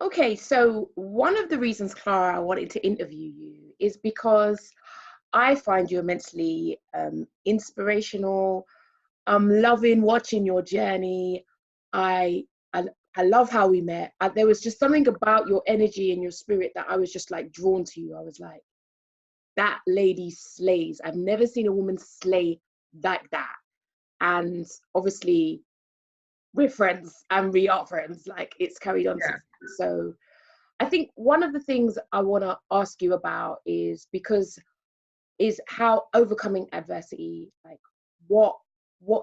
Okay, so one of the reasons, Clara, I wanted to interview you is because I find you immensely inspirational. I'm loving watching your journey. I, I I love how we met. There was just something about your energy and your spirit that I was just like drawn to you. I was like, that lady slays. I've never seen a woman slay like that. And obviously, we're friends and we are friends. Like it's carried on Yeah. since. So I think one of the things I want to ask you about is how overcoming adversity, like what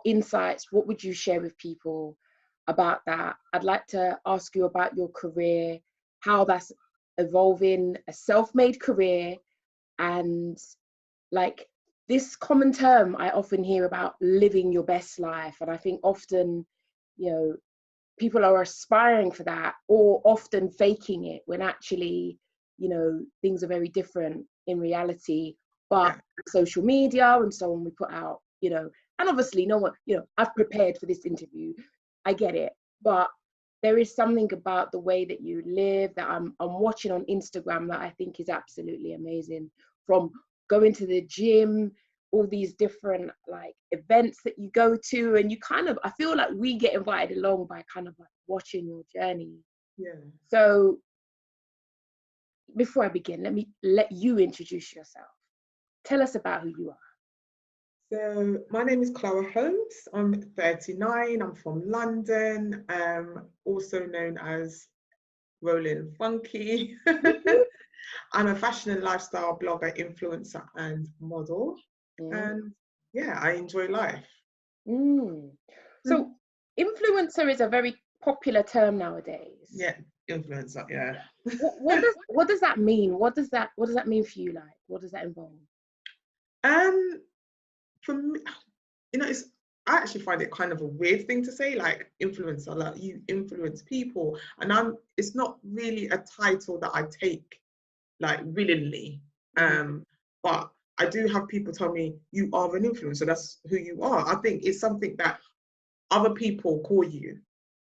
insights, what would you share with people about that? I'd like to ask you about your career, how that's evolving, a self-made career, and like this common term I often hear about living your best life. And I think often, you know, people are aspiring for that or often faking it when actually, you know, things are very different in reality. But Yeah. social media and so on, we put out, you know, and obviously no one, you know, I've prepared for this interview, I get it, but there is something about the way that you live that I'm watching on Instagram that I think is absolutely amazing. From going to the gym, all these different like events that you go to, and you kind of, I feel like we get invited along by kind of like watching your journey. Yeah. So before I begin, let me let you introduce yourself. Tell us about who you are. So my name is Clara Holmes. I'm 39. I'm from London. Also known as Rolling Funky. I'm a fashion and lifestyle blogger, influencer, and model. Mm. And yeah, I enjoy life. Mm. Mhm. So influencer is a very popular term nowadays. Yeah, influencer. Yeah. What does that mean? What does that mean for you? Like, what does that involve? Um, for me, it's I actually find it kind of a weird thing to say, like influencer, like you influence people, and it's not really a title that I take like willingly. Mm-hmm. But I do have people tell me you are an influencer. That's who you are. I think it's something that other people call you.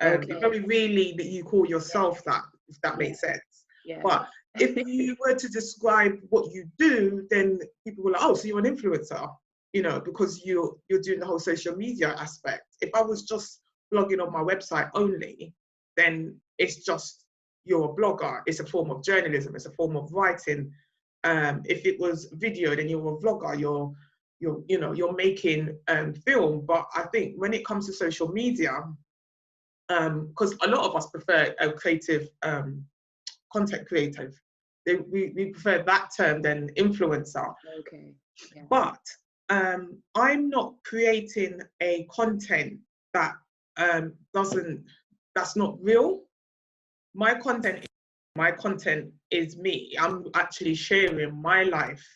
It's Okay. very rarely that you call Yeah. yourself that, if that Yeah. makes sense. Yeah. But if you were to describe what you do, then people will like, oh, so you're an influencer, because you're doing the whole social media aspect. If I was just blogging on my website only, then it's just you're a blogger. It's a form of journalism. It's a form of writing. If it was video, then you're a vlogger. You're making film. But I think when it comes to social media, because a lot of us prefer a creative content creative. We prefer that term than influencer. Okay. Yeah. But I'm not creating a content that that's not real. My content is me. I'm actually sharing my life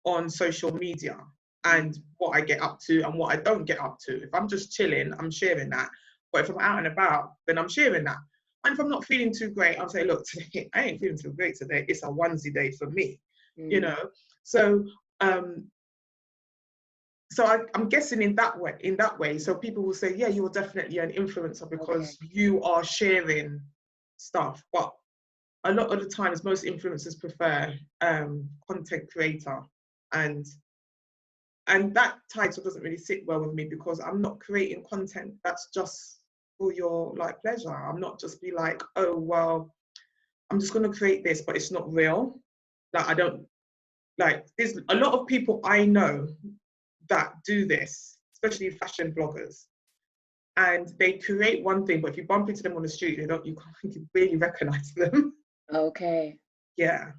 on social media and what I get up to and what I don't get up to. If I'm just chilling, I'm sharing that. But if I'm out and about, then I'm sharing that. And if I'm not feeling too great, I'll say, look, today, I ain't feeling too great today. It's a onesie day for me, you Mm. know? So, um, I'm guessing in that way. So people will say, yeah, you're definitely an influencer Okay. because you are sharing stuff. But a lot of the times, most influencers prefer content creator, and that title doesn't really sit well with me because I'm not creating content that's just for your like pleasure. I'm not just be like, oh well, I'm just going to create this, but it's not real. Like I don't like. There's a lot of people I know that do this, especially fashion bloggers, and they create one thing, but if you bump into them on the street, you can't really recognize them. Okay. Yeah,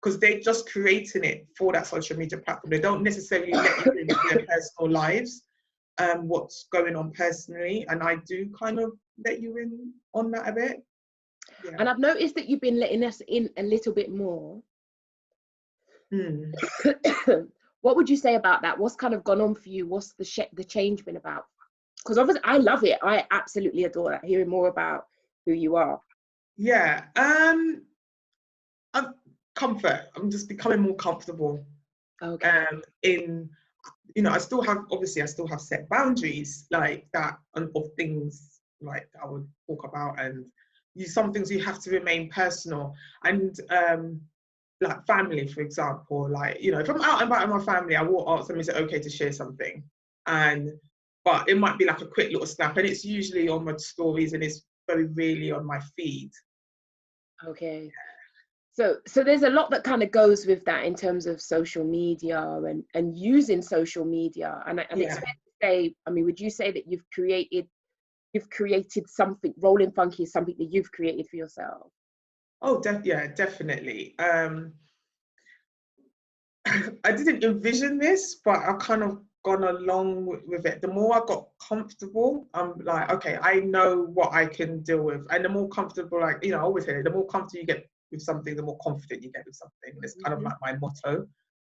because they're just creating it for that social media platform. They don't necessarily let you into their personal lives, what's going on personally, and I do kind of let you in on that a bit. Yeah. And I've noticed that you've been letting us in a little bit more. Mm. What would you say about that? What's kind of gone on for you? What's the change been about? Because obviously I love it. I absolutely adore that. Hearing more about who you are. Yeah. I'm comfort. I'm just becoming more comfortable. Okay. In I still have set boundaries like that of things like that I would talk about and some things you have to remain personal. And like family, for example, like, you know, if I'm out and about with my family, I will ask them, is it okay to share something? But it might be like a quick little snap, and it's usually on my stories, and it's very rarely on my feed. Okay. So there's a lot that kind of goes with that in terms of social media and using social media. And it's fair to say, I mean, would you say that you've created something, Rolling Funky is something that you've created for yourself? Oh, definitely. I didn't envision this, but I've kind of gone along with it. The more I got comfortable, I'm like, okay, I know what I can deal with. And the more comfortable, like, you know, I always say, the more comfortable you get with something, the more confident you get with something. And it's kind of like my motto.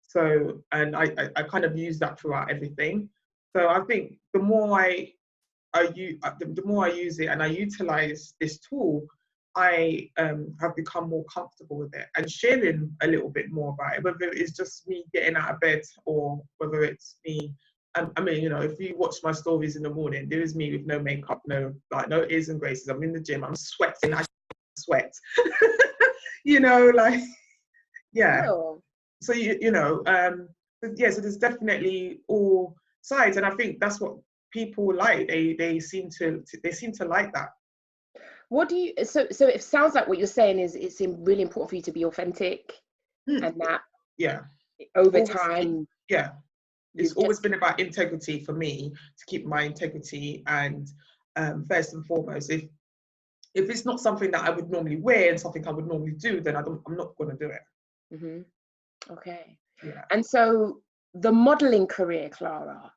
So, and I kind of use that throughout everything. So I think the more the more I use it and I utilize this tool, I have become more comfortable with it and sharing a little bit more about it, whether it's just me getting out of bed or whether it's me. I mean, you know, if you watch my stories in the morning, there is me with no makeup, no airs and graces. I'm in the gym, I'm sweating, I sweat, you know, like, yeah. Oh. So, you know, so there's definitely all sides. And I think that's what people like. They seem to like that. What do you, so it sounds like what you're saying is it's really important for you to be authentic, and that over time, it's always been about integrity for me, to keep my integrity. And first and foremost, if it's not something that I would normally wear and something I would normally do, then I'm not going to do it. Mm-hmm. Okay. Yeah. And so the modeling career, Clara,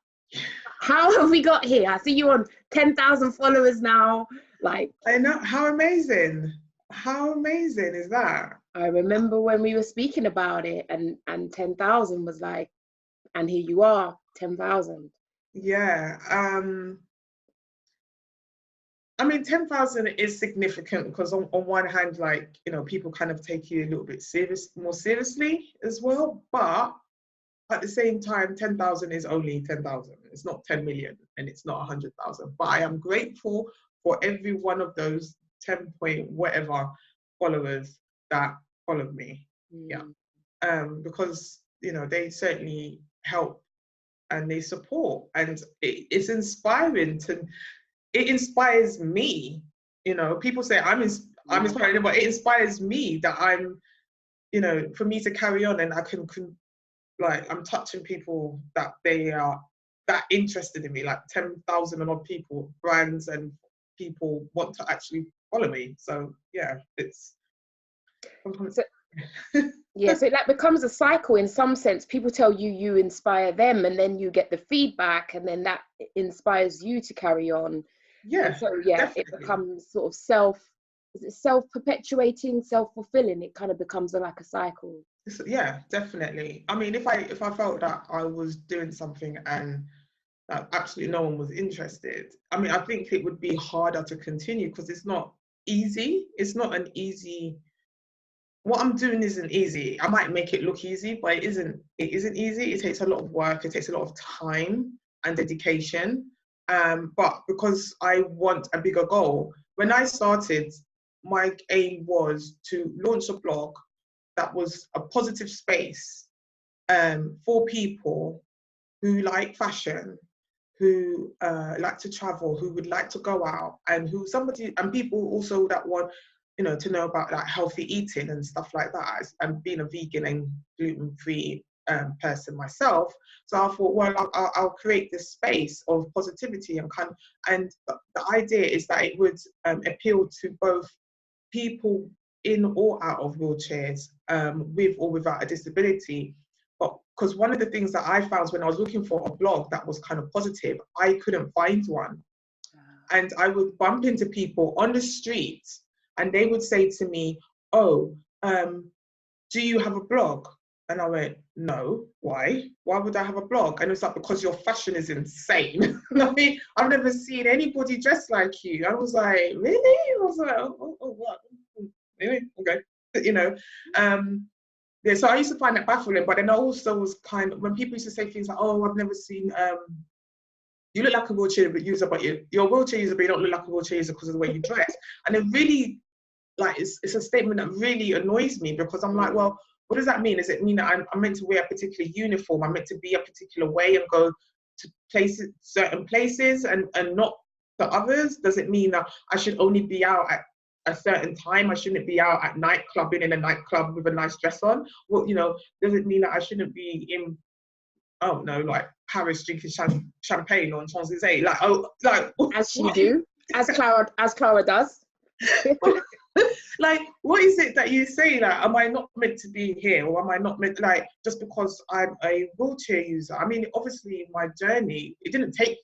how have we got here? I see you on 10,000 followers now. Like, I know, how amazing is that? I remember when we were speaking about it, and 10,000 was like, and here you are, 10,000. Yeah. I mean, 10,000 is significant because on one hand, like, you know, people kind of take you a little bit more seriously as well. But at the same time, 10,000 is only 10,000. It's not 10 million and it's not 100,000. But I am grateful for every one of those 10 point whatever followers that followed me. Yeah. Because, you know, they certainly help and they support, and it's inspiring it inspires me. You know, people say I'm inspired, but it inspires me that I'm, you know, for me to carry on, and I can like, I'm touching people that they are that interested in me, like 10,000 and odd people, brands and people want to actually follow me. So yeah, it's so, yeah, so that becomes a cycle in some sense. People tell you, you inspire them, and then you get the feedback, and then that inspires you to carry on. Yeah. And so yeah, definitely. It becomes sort of self-perpetuating, self-fulfilling. It kind of becomes like a cycle. Yeah, definitely. I mean, if I felt that I was doing something and absolutely no one was interested, I mean, I think it would be harder to continue, because it's not easy. It's not an easy. What I'm doing isn't easy. I might make it look easy, but it isn't easy. It takes a lot of work. It takes a lot of time and dedication. But because I want a bigger goal, when I started, my aim was to launch a blog that was a positive space for people who like fashion, who like to travel, who would like to go out, and people also that want, you know, to know about like healthy eating and stuff like that. And being a vegan and gluten-free person myself, so I thought, well, I'll create this space of positivity and the idea is that it would appeal to both people in or out of wheelchairs, with or without a disability. But because one of the things that I found when I was looking for a blog that was kind of positive, I couldn't find one. And I would bump into people on the street and they would say to me, oh, do you have a blog? And I went, no, why? Why would I have a blog? And it's like, because your fashion is insane. I mean, I've never seen anybody dressed like you. I was like, really? I was like, oh what? Really? Okay. You know, yeah, so I used to find that baffling, but then I also was kind of, when people used to say things like, oh, I've never seen, you look like a wheelchair user, but you're a wheelchair user, but you don't look like a wheelchair user because of the way you dress. And it really like, it's a statement that really annoys me, because I'm like, well, what does that mean? Does it mean that I'm meant to wear a particular uniform? I'm meant to be a particular way and go to places, certain places, and not to others? Does it mean that I should only be out at a certain time? I shouldn't be out at night clubbing in a nightclub with a nice dress on? Well, you know, does it mean that I shouldn't be in, oh no, like Paris drinking champagne on Champs-Elysees? Like, oh, like, As you do, as Clara does. Like, what is it that you say that, am I not meant to be here, or am I not meant, like, just because I'm a wheelchair user? I mean, obviously my journey, it didn't take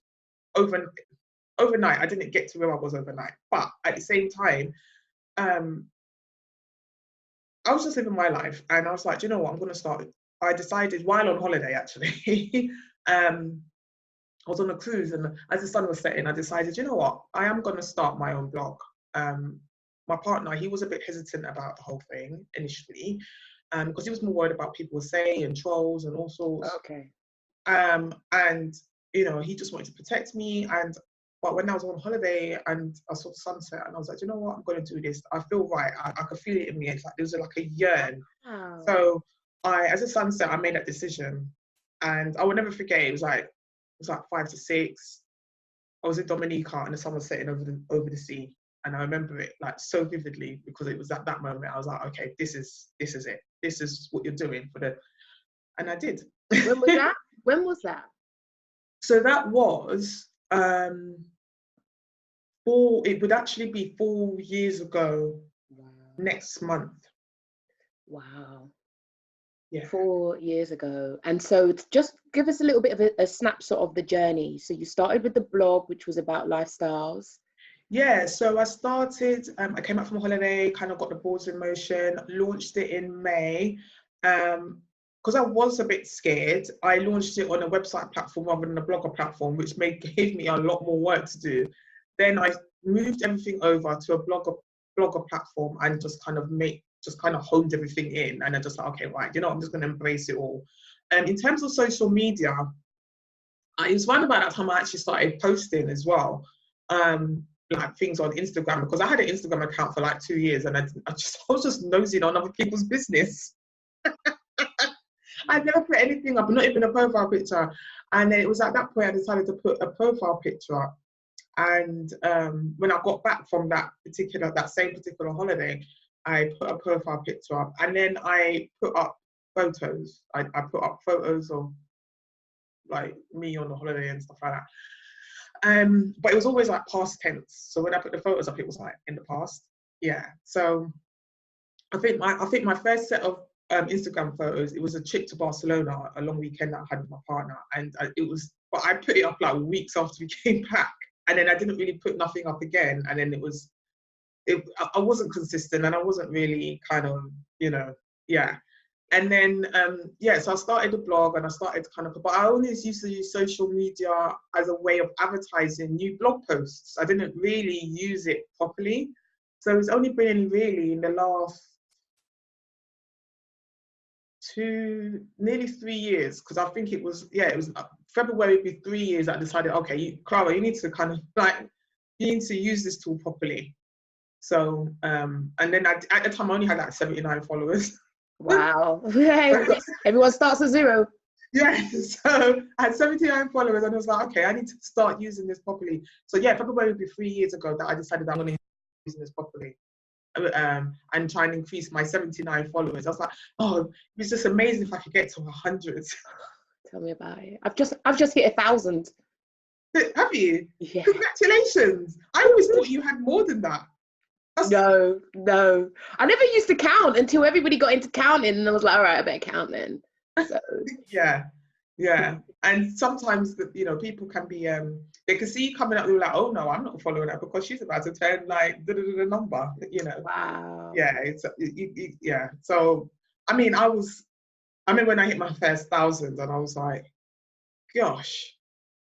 overnight. I didn't get to where I was overnight, but at the same time, I was just living my life, and I was like, do you know what, I'm going to start. I decided while on holiday, actually, I was on a cruise, and as the sun was setting, I decided, you know what, I am going to start my own blog. My partner, he was a bit hesitant about the whole thing initially, because he was more worried about people saying and trolls and all sorts. Okay. And you know, he just wanted to protect me. But when I was on holiday and I saw the sunset, and I was like, you know what, I'm going to do this. I feel right. I could feel it in me. It's like there was like a yearn. Wow. So as a sunset, I made that decision, and I will never forget. It was like 5 to 6. I was in Dominica, and the sun was setting over the sea. And I remember it like so vividly, because it was at that moment I was like, okay, this is it. This is what you're doing and I did. When was that? When was that? So that was it would actually be 4 years ago. Wow. Next month. Wow. Yeah. 4 years ago. And so just give us a little bit of a snapshot of the journey. So you started with the blog, which was about lifestyles. Yeah, so I started, I came back from holiday, kind of got the balls in motion, launched it in May. Because I was a bit scared, I launched it on a website platform rather than a blogger platform, which gave me a lot more work to do. Then I moved everything over to a blogger platform, and just kind of honed everything in. And I just like, okay, right, you know, I'm just going to embrace it all. In terms of social media, it was around about that time I actually started posting as well. Like things on Instagram, because I had an Instagram account for like 2 years, and I was just nosing on other people's business. I never put anything up, not even a profile picture. And then it was at that point I decided to put a profile picture up. And when I got back from that same particular holiday, I put a profile picture up, and then I put up photos. I put up photos of like me on the holiday and stuff like that. But it was always like past tense. So when I put the photos up, it was like in the past. Yeah. So I think my first set of Instagram photos, it was a trip to Barcelona, a long weekend that I had with my partner, and but I put it up like weeks after we came back, and then I didn't really put nothing up again, and then I wasn't consistent, and I wasn't really kind of, you know, yeah. And then, so I started a blog, and I started but I always used to use social media as a way of advertising new blog posts. I didn't really use it properly. So it's only been really in the last nearly 3 years, because I think it was February would be 3 years that I decided, okay, Clara, you need to kind of you need to use this tool properly. So, and then at the time I only had like 79 followers. Wow. Everyone starts at 0. Yeah, so I had 79 followers, and I was like, okay, I need to start using this properly. So yeah, February would be 3 years ago that I decided I'm going to use this properly, and try and increase my 79 followers. I was like, oh, it's just amazing if I could get to 100. Tell me about it. I've just hit 1,000. Have you? Yeah. Congratulations. I always thought you had more than that. No. I never used to count until everybody got into counting, and I was like, all right, I better count then. So. Yeah. And sometimes, you know, people can be, they can see you coming up, they're like, oh no, I'm not following her because she's about to turn like the number, you know. Wow. Yeah, yeah. So, I mean, when I hit my first 1,000, and I was like, gosh.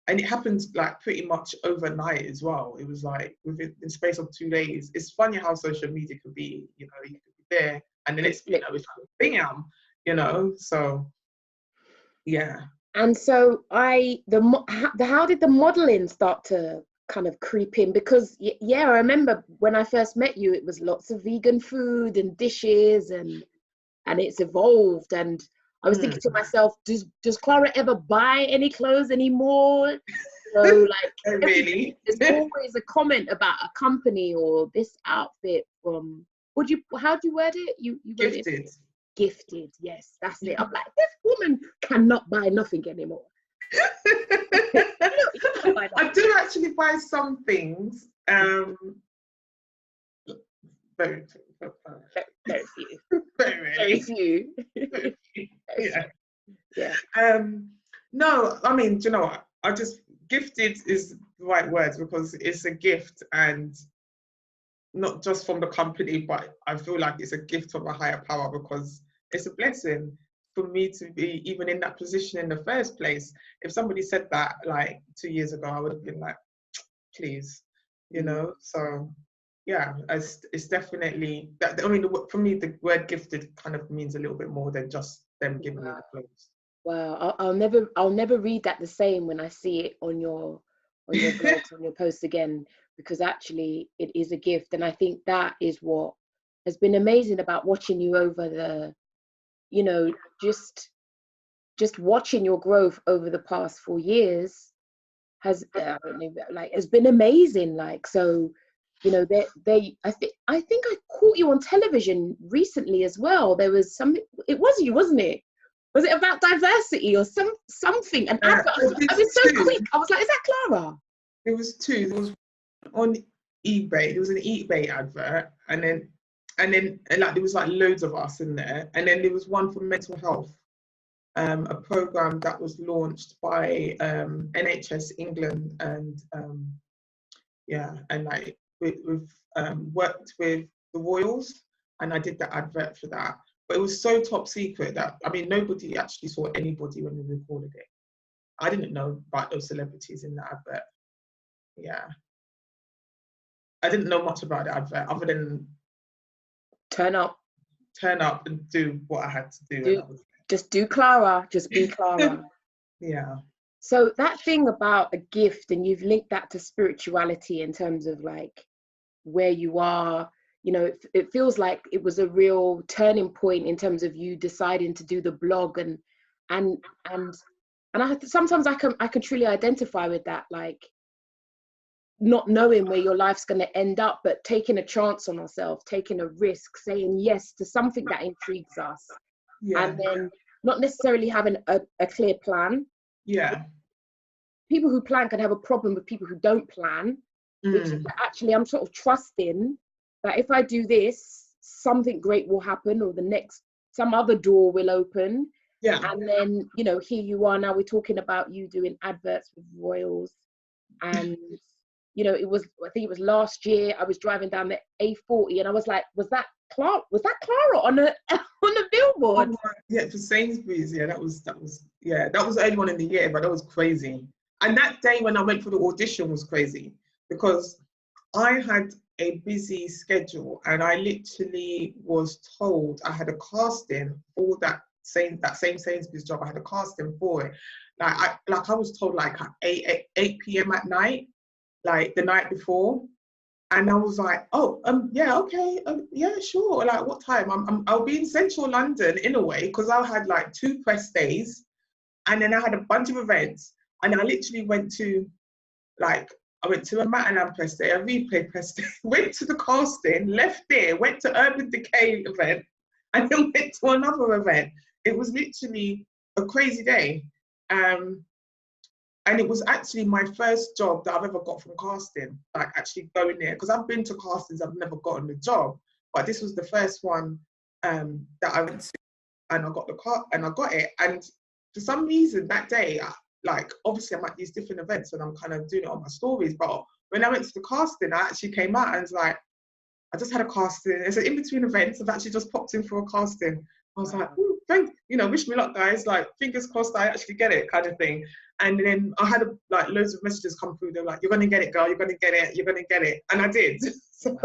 And it happened like pretty much overnight as well. It was like within the space of 2 days. It's funny how social media could be, you know, you could be there, and then it's, you know, it's like bam, you know. So yeah. And so how did the modeling start to kind of creep in? Because yeah, I remember when I first met you, it was lots of vegan food and dishes, and it's evolved. And I was thinking to myself, does Clara ever buy any clothes anymore? So like, Oh, really? there's always a comment about a company or this outfit from, how do you word it? You word it? Gifted. Gifted, yes, that's it. I'm like, this woman cannot buy nothing anymore. I do actually buy some things. Very few. very few. Yeah. Yeah. No, I mean, do you know what? Gifted is the right words, because it's a gift, and not just from the company, but I feel like it's a gift from a higher power, because it's a blessing for me to be even in that position in the first place. If somebody said that like 2 years ago, I would have been like, please, you know. So yeah, it's definitely that. I mean, for me, the word gifted kind of means a little bit more than just them giving me the clothes. Wow, I'll never read that the same when I see it on your blogs, on your posts again, because actually it is a gift. And I think that is what has been amazing about watching you over the, you know, just watching your growth over the past 4 years has has been amazing. Like, so, you know, I think I caught you on television recently as well. There was something, it was you, wasn't it? Was it about diversity or something? An advert. I was so quick. I was like, is that Clara? It was two. There was on eBay. There was an eBay advert, and then like there was like loads of us in there. And then there was one for mental health, a program that was launched by NHS England, and and like we've worked with the Royals, and I did the advert for that. But it was so top secret that, I mean, nobody actually saw anybody when we recorded it. I didn't know about those celebrities in the advert. Yeah. I didn't know much about the advert other than turn up and do what I had to do. Just do Clara, just be Clara. Yeah. So that thing about a gift, and you've linked that to spirituality in terms of like where you are, you know, it feels like it was a real turning point in terms of you deciding to do the blog, and sometimes I can truly identify with that, like not knowing where your life's going to end up, but taking a chance on ourselves, taking a risk, saying yes to something that intrigues us, and then not necessarily having a clear plan. Yeah. People who plan can have a problem with people who don't plan, which is that actually I'm sort of trusting that if I do this, something great will happen, or some other door will open. Yeah. And then, you know, here you are now, we're talking about you doing adverts with Royals. And, you know, I think it was last year, I was driving down the A40 and I was like, was that Clara on a billboard? Yeah, for Sainsbury's. Yeah, that was early on in the year, but that was crazy. And that day when I went for the audition was crazy, because I had a busy schedule, and I literally was told I had a casting for that same Sainsbury's job. I had a casting for it. I was told like at 8 p.m. at night, like the night before. And I was like, oh, yeah, okay, yeah, sure. Like, what time? I'll be in central London in a way, because I had like 2 press days, and then I had a bunch of events. And I literally went to a Matalan press day, a replay press day, went to the casting, left there, went to Urban Decay event, and then went to another event. It was literally a crazy day. And it was actually my first job that I've ever got from casting, like actually going there. Because I've been to castings, I've never gotten the job. But this was the first one that I went to, and I got I got it. And for some reason that day, obviously I'm at these different events and I'm kind of doing it on my stories. But when I went to the casting, I actually came out and was like, I just had a casting. It's in between events, I've actually just popped in for a casting. I was like, wish me luck, guys. Like, fingers crossed I actually get it, kind of thing. And then I had loads of messages come through. They're like, you're going to get it, girl. You're going to get it. You're going to get it. And I did. So,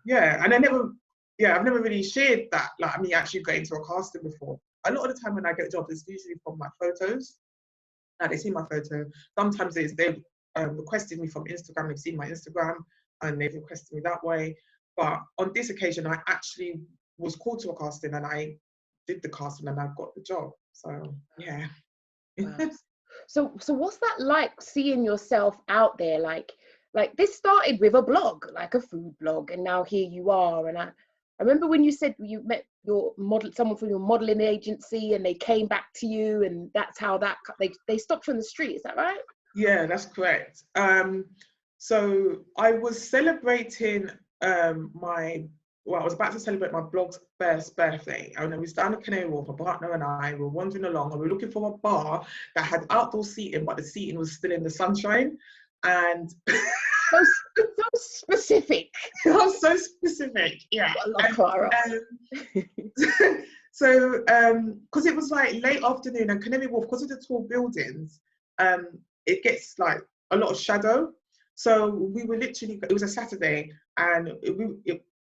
yeah. And I've never really shared that, like me actually going to a casting before. A lot of the time when I get jobs, it's usually from my photos. Like, they see my photo. Sometimes they requested me from Instagram. They've seen my Instagram and they've requested me that way. But on this occasion, I actually was called to a casting and I did the casting and I got the job. So yeah. Wow. So what's that like, seeing yourself out there? Like this started with a blog, like a food blog, and now here you are. And I remember when you said you met someone from your modeling agency, and they came back to you, and that's how they stopped you on the street. Is that right? Yeah, that's correct. So I was celebrating I was about to celebrate my blog's first birthday, and I was down at Canary Wharf. My partner and I were wandering along, and we were looking for a bar that had outdoor seating, but the seating was still in the sunshine. And so specific. I was so specific, yeah. I love Clara. So, because it was like late afternoon, and Canary Wharf, because of the tall buildings, it gets like a lot of shadow. So we were literally, it was a Saturday, and it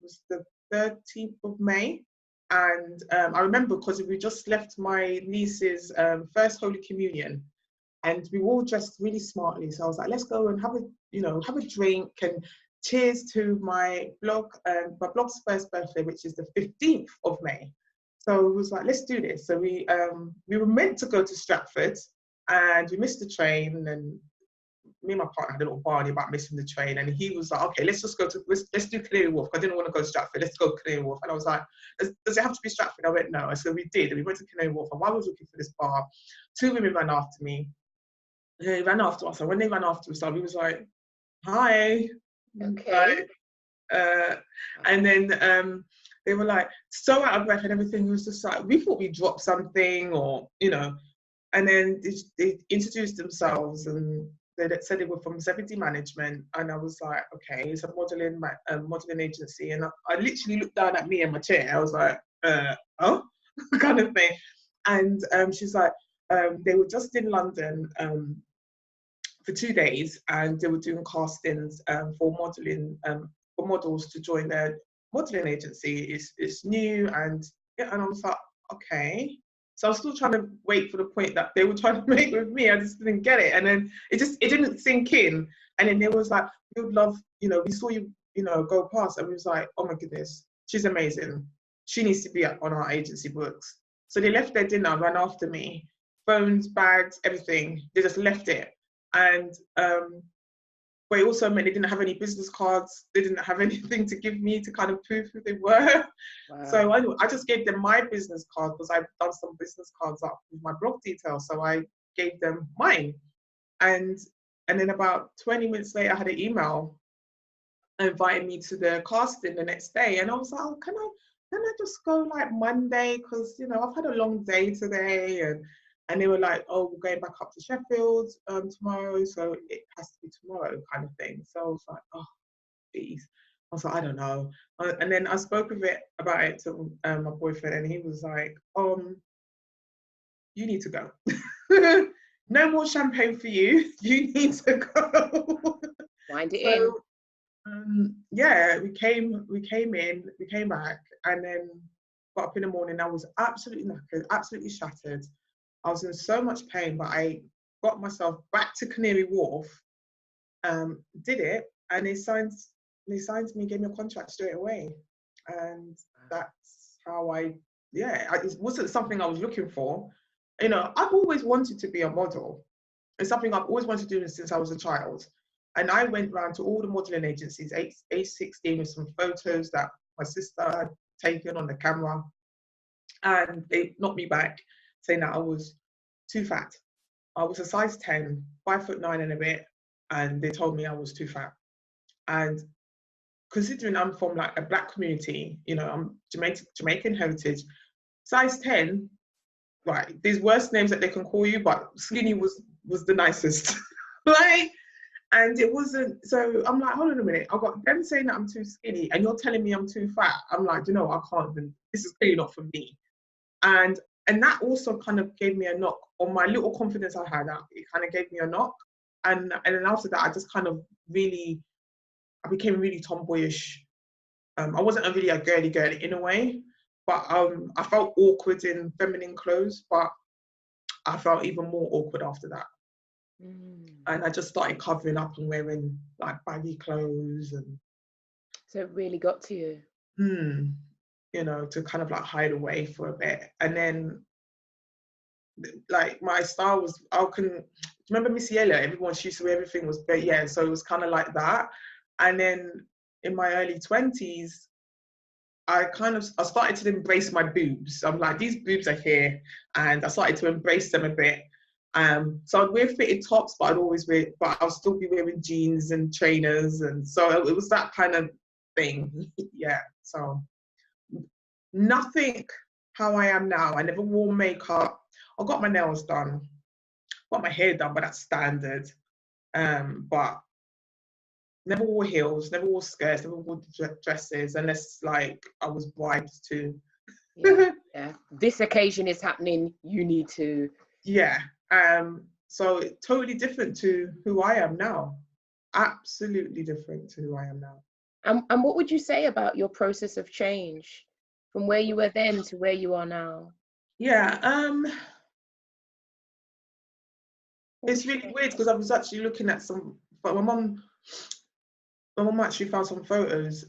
was the 13th of May. And I remember because we just left my niece's first Holy Communion, and we were all dressed really smartly. So I was like, let's go and have a drink, and cheers to my blog's first birthday, which is the 15th of May. So it was like, let's do this. So we were meant to go to Stratford, and we missed the train, and me and my partner had a little barney about missing the train, and he was like, okay, let's do Canary Wharf. I didn't want to go to Stratford, let's go to Canary Wharf. And I was like, does it have to be Stratford? I went, no. So we did, and we went to Canary Wharf, and while I was looking for this bar, two women ran after me. They ran after us, and when they ran after us, we was like, hi. Okay. And then they were like so out of breath and everything. It was just like, we thought we dropped something, or and then they introduced themselves, and they said they were from 70 Management, and I was like, okay, it's a modeling agency. And I literally looked down at me in my chair. I was like, oh, kind of thing. And she's like, they were just in London for 2 days, and they were doing castings for models to join their modeling agency. It's new, and I was like, okay. So I was still trying to wait for the point that they were trying to make with me. I just didn't get it, and then it didn't sink in. And then they was like, we would love, we saw you, go past, and we was like, oh my goodness, she's amazing. She needs to be on our agency books. So they left their dinner, ran after me, phones, bags, everything. They just left it. And but it also meant they didn't have any business cards. They didn't have anything to give me to kind of prove who they were. Wow. So I just gave them my business card, because I've done some business cards up with my blog details. So I gave them mine. And then about 20 minutes later, I had an email inviting me to the casting the next day. And I was like, oh, can I just go like Monday? Because, I've had a long day today. And they were like, oh, we're going back up to Sheffield tomorrow, so it has to be tomorrow, kind of thing. So I was like, oh, geez. I was like, I don't know. And then I spoke about it to my boyfriend, and he was like, you need to go. No more champagne for you. You need to go. Wind it in. Yeah, we came back, and then got up in the morning. I was absolutely knackered, absolutely shattered. I was in so much pain, but I got myself back to Canary Wharf, did it, and they signed me, gave me a contract straight away. And that's how it wasn't something I was looking for. I've always wanted to be a model. It's something I've always wanted to do since I was a child. And I went round to all the modeling agencies, age 16, with some photos that my sister had taken on the camera. And they knocked me back, saying that I was too fat. I was a size 10, 5'9" and a bit, and they told me I was too fat. And considering I'm from like a Black community, I'm Jamaican heritage, size 10, right, there's worse names that they can call you, but skinny was the nicest. Like, and it wasn't, so I'm like, hold on a minute, I've got them saying that I'm too skinny, and you're telling me I'm too fat. I'm like, I can't even, this is clearly not for me. And that also kind of gave me a knock on my little confidence I had. It kind of gave me a knock. And then after that, I just kind of I became really tomboyish. I wasn't really a girly girl in a way, but I felt awkward in feminine clothes, but I felt even more awkward after that. And I just started covering up and wearing like baggy clothes, and so it really got to you. You know, to kind of like hide away for a bit. And then like my style was, remember Missy Elliott, everyone, she used to wear everything was big, yeah, so it was kind of like that. And then in my early 20s, I started to embrace my boobs. I'm like, these boobs are here, and I started to embrace them a bit. So I'd wear fitted tops, but I'll still be wearing jeans and trainers, and so it was that kind of thing. Yeah. So nothing how I am now. I never wore makeup. I got my nails done, got my hair done, but that's standard. But never wore heels, never wore skirts, never wore dresses, unless like I was bribed to. Yeah. This occasion is happening, you need to. Yeah. So it's totally different to who I am now. Absolutely different to who I am now. And what would you say about your process of change from where you were then to where you are now? Yeah. It's really weird because I was actually looking at but my mum actually found some photos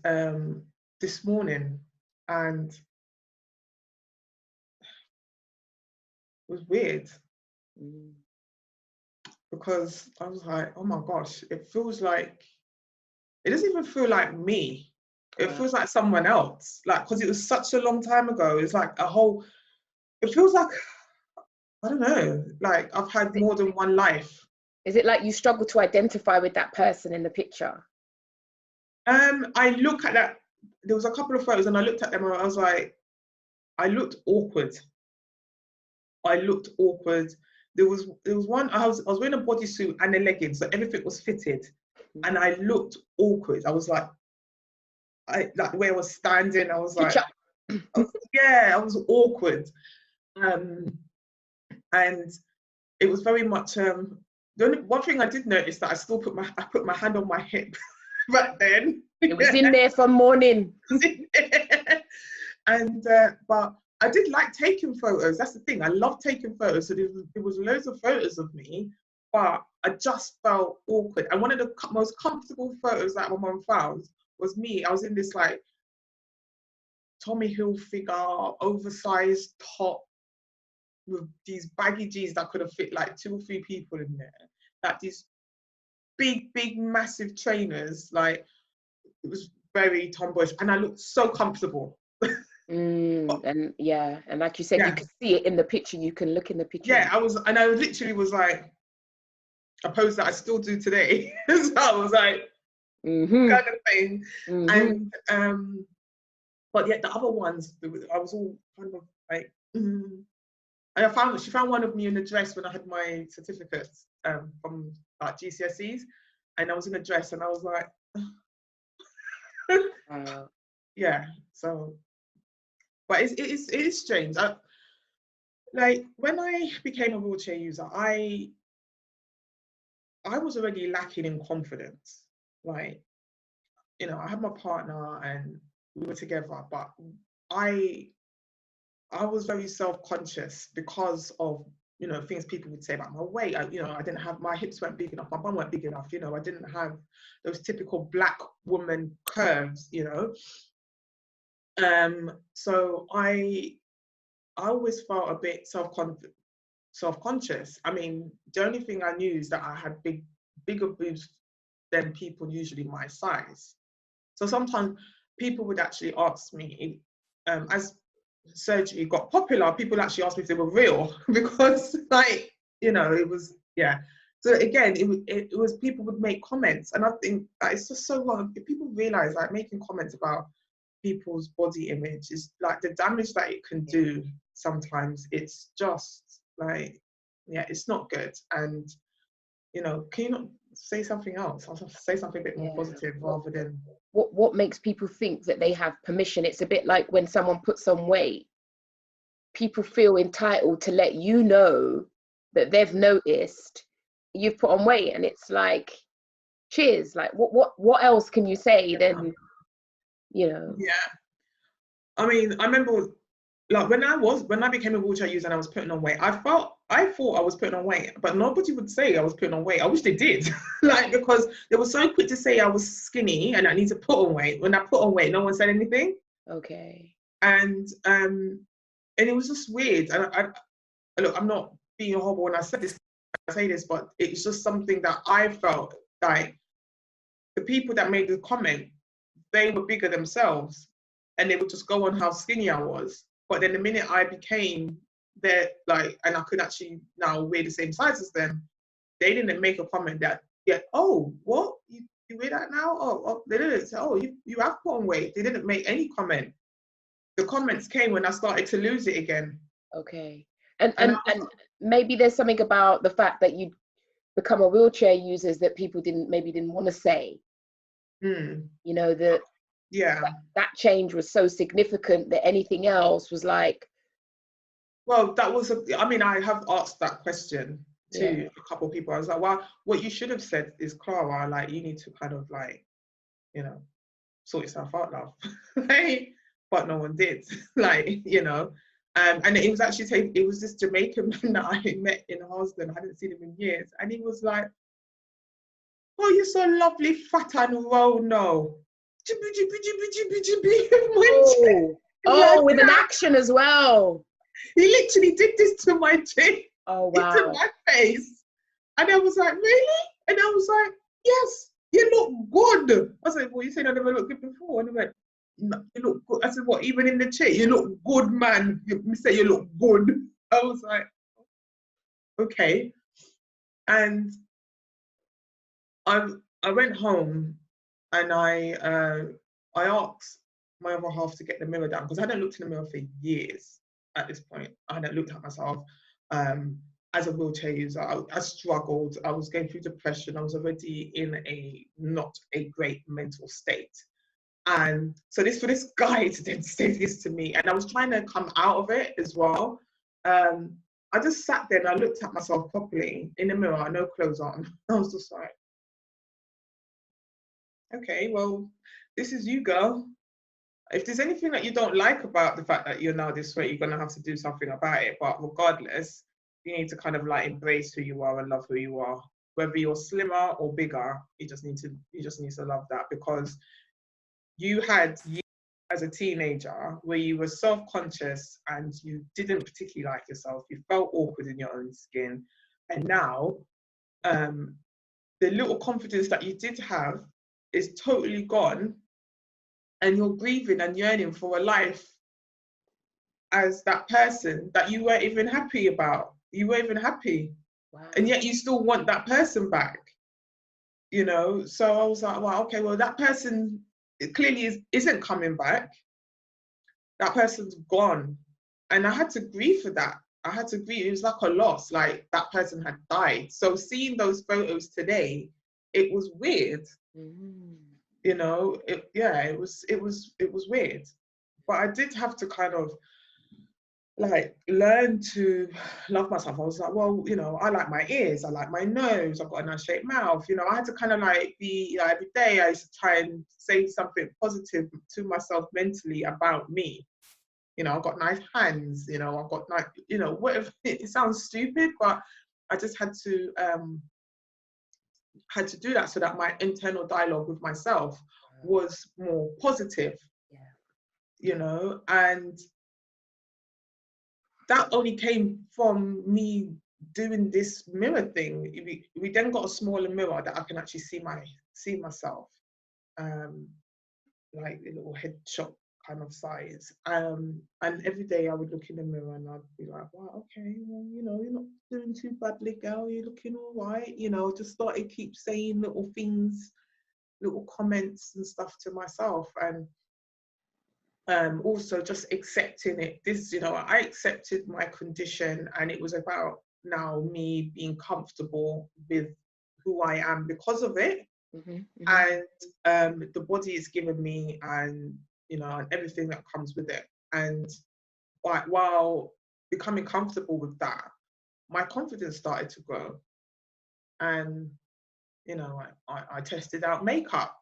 this morning, and it was weird because I was like, oh my gosh, it doesn't even feel like me. It feels like someone else, like, because it was such a long time ago. It's like it feels like, I don't know, like I've had more than one life. Is it like you struggle to identify with that person in the picture? I look at that, there was a couple of photos and I looked at them and I was like, I looked awkward. There was one, I was wearing a bodysuit and a leggings, so everything was fitted. And I looked awkward. I was like the way I was standing, I was like, I was awkward. And it was very much, the only one thing I did notice that I put my hand on my hip back then. It was in there from morning. And but I did like taking photos. That's the thing. I love taking photos. So there was loads of photos of me, but I just felt awkward. And one of the most comfortable photos that my mum found was me. I was in this like Tommy Hilfiger oversized top with these baggy jeans that could have fit like 2 or 3 people in there. Like these big, massive trainers. Like, it was very tomboyish, and I looked so comfortable. And like you said, you can see it in the picture. You can look in the picture. Yeah, I literally was like, a pose that I still do today. So I was like, kind of thing. And but yeah, the other ones, I was all kind of like, and she found one of me in a dress when I had my certificates from like GCSEs, and I was in a dress, and I was like, yeah. So, but it is strange. Like when I became a wheelchair user, I was already lacking in confidence. Like, you know, I had my partner and we were together, but I was very self-conscious because of, you know, things people would say about my weight. I didn't have, my hips weren't big enough, my bum weren't big enough, you know, I didn't have those typical Black woman curves, you know. So I always felt a bit self-conscious. I mean, the only thing I knew is that I had bigger boobs than people usually my size. So sometimes people would actually ask me, as surgery got popular, people actually asked me if they were real because, like, you know, it was, yeah. So again, it was people would make comments, and I think that it's just so wrong. If people realize, like, making comments about people's body image is like the damage that it can do sometimes, it's just like, yeah, it's not good. And, you know, can you not say something else? I'll say something a bit more positive rather than... What makes people think that they have permission? It's a bit like when someone puts on weight, people feel entitled to let you know that they've noticed you've put on weight, and it's like, cheers, like what else can you say than, you know? Yeah. I mean, I remember, like, when I became a wheelchair user and I was putting on weight, I felt I thought I was putting on weight, but nobody would say I was putting on weight. I wish they did. Like, because they were so quick to say I was skinny and I need to put on weight. When I put on weight, no one said anything. Okay. And it was just weird. And look, I'm not being horrible when I say this, but it's just something that I felt like the people that made the comment, they were bigger themselves, and they would just go on how skinny I was. But then the minute I became there, like, and I could actually now wear the same size as them, they didn't make a comment that, yeah, oh, what? You wear that now? Oh, they didn't say, oh, you have put on weight. They didn't make any comment. The comments came when I started to lose it again. Okay. And maybe there's something about the fact that you become a wheelchair user that people didn't want to say. You know, that change was so significant that anything else was like. Well, that was I mean, I have asked that question to a couple of people. I was like, well, what you should have said is, Clara, like, you need to kind of like, you know, sort yourself out, love. But no one did. Like, you know. And it was actually it was this Jamaican man that I met in Hosden. I hadn't seen him in years, and he was like, "Oh, you're so lovely, fat and roll, no." Oh, with an action as well. He literally did this to my chin. Oh, wow. Into my face. And I was like, really? And I was like, yes, you look good. I was like, well, you said I never looked good before. And I went, no, you look good. I said, what, even in the chair? You look good, man. You say you look good. I was like, okay. And I went home and I asked my other half to get the mirror down, because I hadn't looked in the mirror for years at this point. I hadn't looked at myself. As a wheelchair user, I struggled. I was going through depression. I was already in not a great mental state. And so for this guy to then say this to me, and I was trying to come out of it as well. I just sat there and I looked at myself properly in the mirror, no clothes on. I was just like, okay, well, this is you, girl. If there's anything that you don't like about the fact that you're now this way, you're going to have to do something about it. But regardless, you need to kind of like embrace who you are and love who you are. Whether you're slimmer or bigger, you just need to love that, because you had years as a teenager where you were self-conscious and you didn't particularly like yourself. You felt awkward in your own skin. And now, the little confidence that you did have is totally gone. And you're grieving and yearning for a life as that person that you weren't even happy about. You weren't even happy. Wow. And yet you still want that person back, you know? So I was like, well, okay, well, that person clearly isn't coming back. That person's gone. And I had to grieve for that. I had to grieve. It was like a loss, like that person had died. So seeing those photos today, it was weird. You know, it was weird. But I did have to kind of like learn to love myself. I was like, well, you know, I like my ears, I like my nose, I've got a nice shaped mouth. You know, I had to kind of like be, every day I used to try and say something positive to myself mentally about me. You know, I've got nice hands, you know, I've got nice, you know, whatever. It sounds stupid, but I just had to do that so that my internal dialogue with myself was more positive. You know, and that only came from me doing this mirror thing. We then got a smaller mirror that I can actually see myself, like a little headshot kind of size. And every day I would look in the mirror and I'd be like, wow, okay, well, you know, you're not doing too badly, girl. You're looking all right. You know, just started keep saying little things, little comments and stuff to myself. And also just accepting it. You know, I accepted my condition, and it was about now me being comfortable with who I am because of it. And the body it's given me, and you know, and everything that comes with it. And while becoming comfortable with that, my confidence started to grow. And you know, I tested out makeup.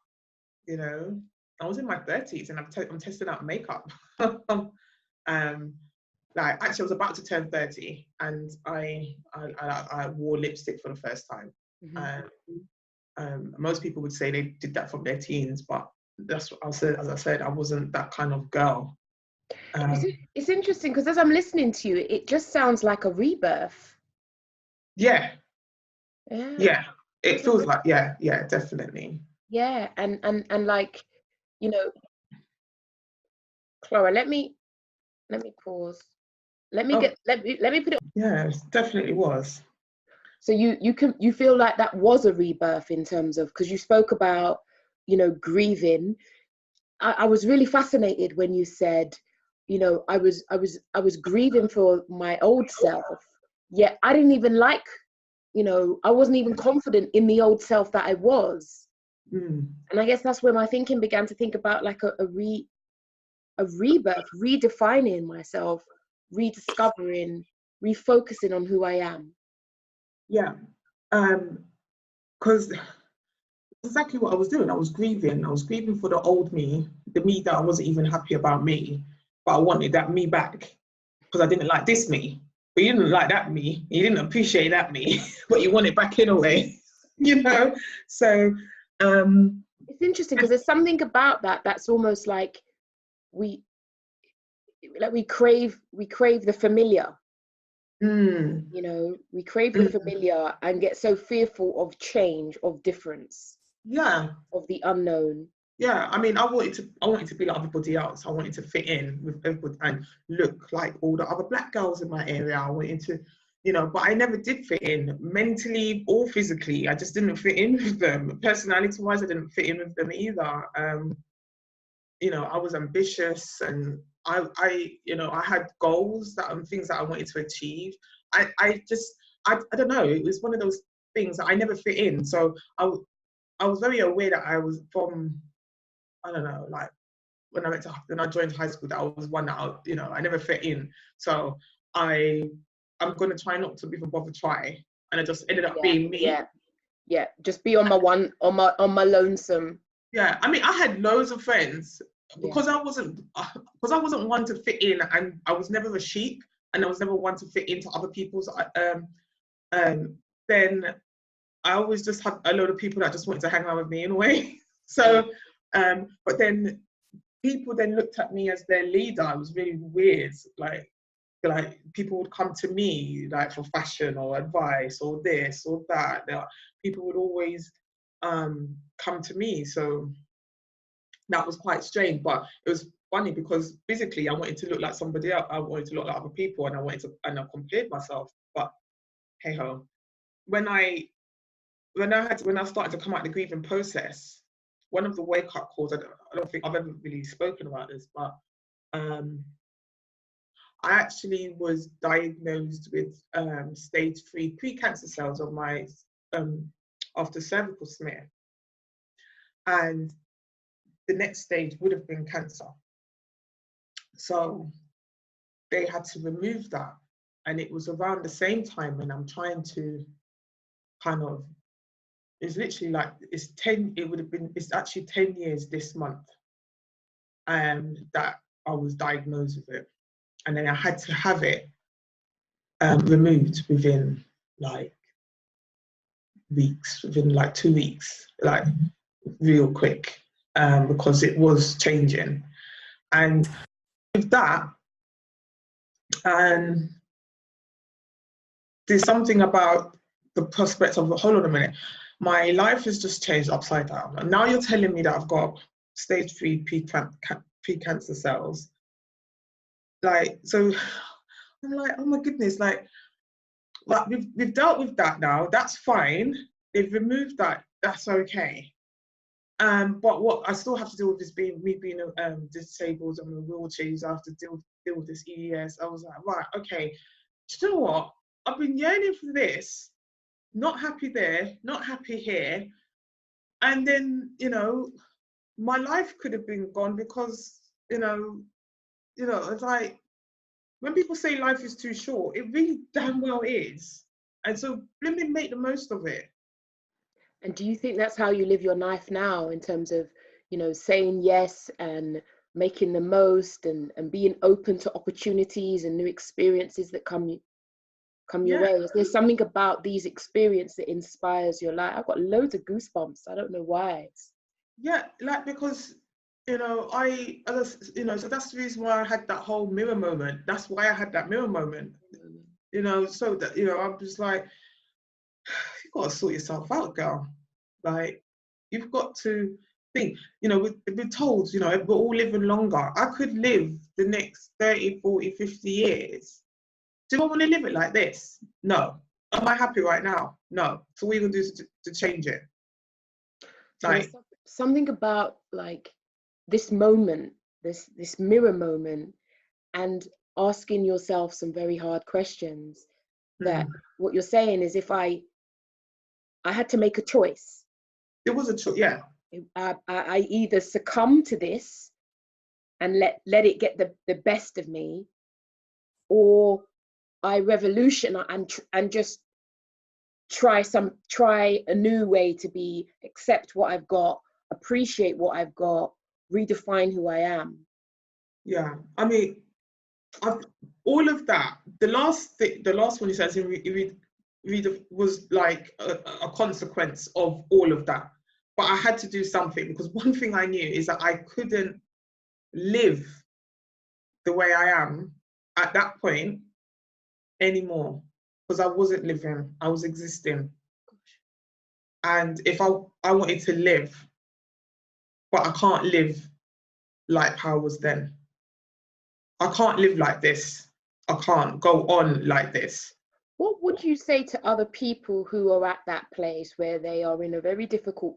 You know, I was in my 30s and I'm testing out makeup. like, actually, I was about to turn 30, and I wore lipstick for the first time. Most people would say they did that from their teens, but that's what I said. As I said, I wasn't that kind of girl. It's interesting because as I'm listening to you, it just sounds like a rebirth. Yeah. Yeah. It feels like, yeah, definitely. Yeah, and like, you know, Clara, let me pause. Let me put it. Yeah, it definitely was. So you feel like that was a rebirth in terms of, because you spoke about, grieving. I was really fascinated when you said, I was grieving for my old self, yet I didn't even like, I wasn't even confident in the old self that I was. And I guess that's where my thinking began to think about like a rebirth, redefining myself, rediscovering, refocusing on who I am. Yeah, because exactly what I was doing. I was grieving. I was grieving for the old me, the me that I wasn't even happy about me, but I wanted that me back because I didn't like this me. But you didn't like that me. You didn't appreciate that me, but you want it back in a way, So it's interesting because there's something about that that's almost like we crave the familiar. We crave the familiar and get so fearful of change, of difference, of the unknown. Yeah, I mean, I wanted to be like everybody else. I wanted to fit in with everybody and look like all the other Black girls in my area. I wanted to, but I never did fit in mentally or physically. I just didn't fit in with them. Personality-wise, I didn't fit in with them either. I was ambitious, and I had goals and things that I wanted to achieve. I don't know. It was one of those things that I never fit in. So I was very aware that I was from, I don't know, like when I joined high school, that I was one that I never fit in. So I'm going to try not to even bother try, and I just ended up being me. Yeah, just be on my lonesome. Yeah, I mean, I had loads of friends because I wasn't one to fit in, and I was never a sheep, and I was never one to fit into other people's. Then I always just had a load of people that just wanted to hang out with me in a way. So, but then people then looked at me as their leader. It was really weird. Like people would come to me like for fashion or advice or this or that. People would always come to me. So that was quite strange, but it was funny because physically I wanted to look like somebody else. I wanted to look like other people, and I compared myself. But hey ho, when I started to come out the grieving process, one of the wake up calls, I don't think I've ever really spoken about this, but I actually was diagnosed with stage 3 pre-cancer cells on my after cervical smear, and the next stage would have been cancer. So they had to remove that, and it was around the same time when I'm trying to it's literally like it's actually 10 years this month that I was diagnosed with it, and then I had to have it removed within like weeks, within like 2 weeks, like real quick, because it was changing. And with that, there's something about the prospect of, hold on a minute, my life has just changed upside down. And now you're telling me that I've got stage 3 pre-cancer cells. Like, so I'm like, oh my goodness, like we've dealt with that now, that's fine. They've removed that, that's okay. But what I still have to deal with is me being disabled and in a wheelchair. I have to deal with this EES. I was like, right, okay, do you know what? I've been yearning for this, not happy there, not happy here. And then, my life could have been gone because, it's like, when people say life is too short, it really damn well is. And so let me make the most of it. And do you think that's how you live your life now, in terms of, saying yes and making the most and being open to opportunities and new experiences that come your way? Is there something about these experiences that inspires your life? I've got loads of goosebumps. I don't know why. Yeah, like, because, you know, so that's the reason why I had that whole mirror moment. That's why I had that mirror moment, you know, so that, you know, I'm just like, you've got to sort yourself out, girl. Like, you've got to think, you know, we're told, you know, we're all living longer. I could live the next 30, 40, 50 years. Do I want to live it like this? No. Am I happy right now? No. So what are you going to do to change it? Like, something about like this moment, this mirror moment, and asking yourself some very hard questions. That what you're saying is, if I had to make a choice. It was a choice, yeah. I either succumb to this and let it get the best of me, or I revolution and just try a new way to accept what I've got, appreciate what I've got, redefine who I am. Yeah, I mean, all of that. The last one you said was like a consequence of all of that. But I had to do something, because one thing I knew is that I couldn't live the way I am at that point anymore, because I wasn't living, I was existing. And if I wanted to live, but I can't live like how I was then. I can't live like this. I can't go on like this. What would you say to other people who are at that place where they are in a very difficult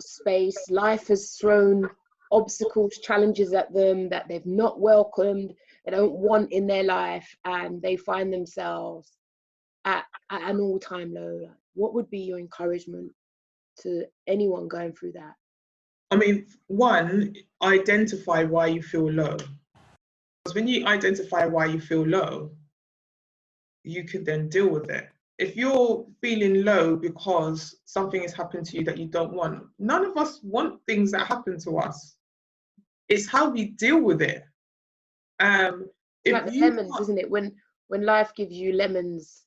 space? Life has thrown obstacles, challenges at them that they've not welcomed, they don't want in their life, and they find themselves at an all-time low. What would be your encouragement to anyone going through that? I mean, one, identify why you feel low. Because when you identify why you feel low, you can then deal with it. If you're feeling low because something has happened to you that you don't want, none of us want things that happen to us. It's how we deal with it. It's like the lemons, isn't it? When life gives you lemons,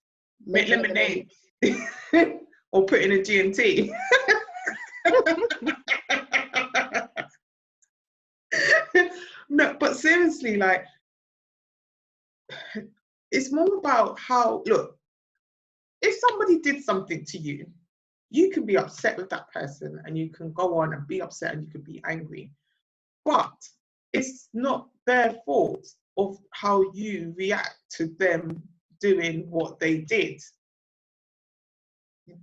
make lemonade. Or put in a G&T. No, but seriously, like, it's more about how, look, if somebody did something to you, you can be upset with that person and you can go on and be upset and you can be angry. But it's not their fault of how you react to them doing what they did.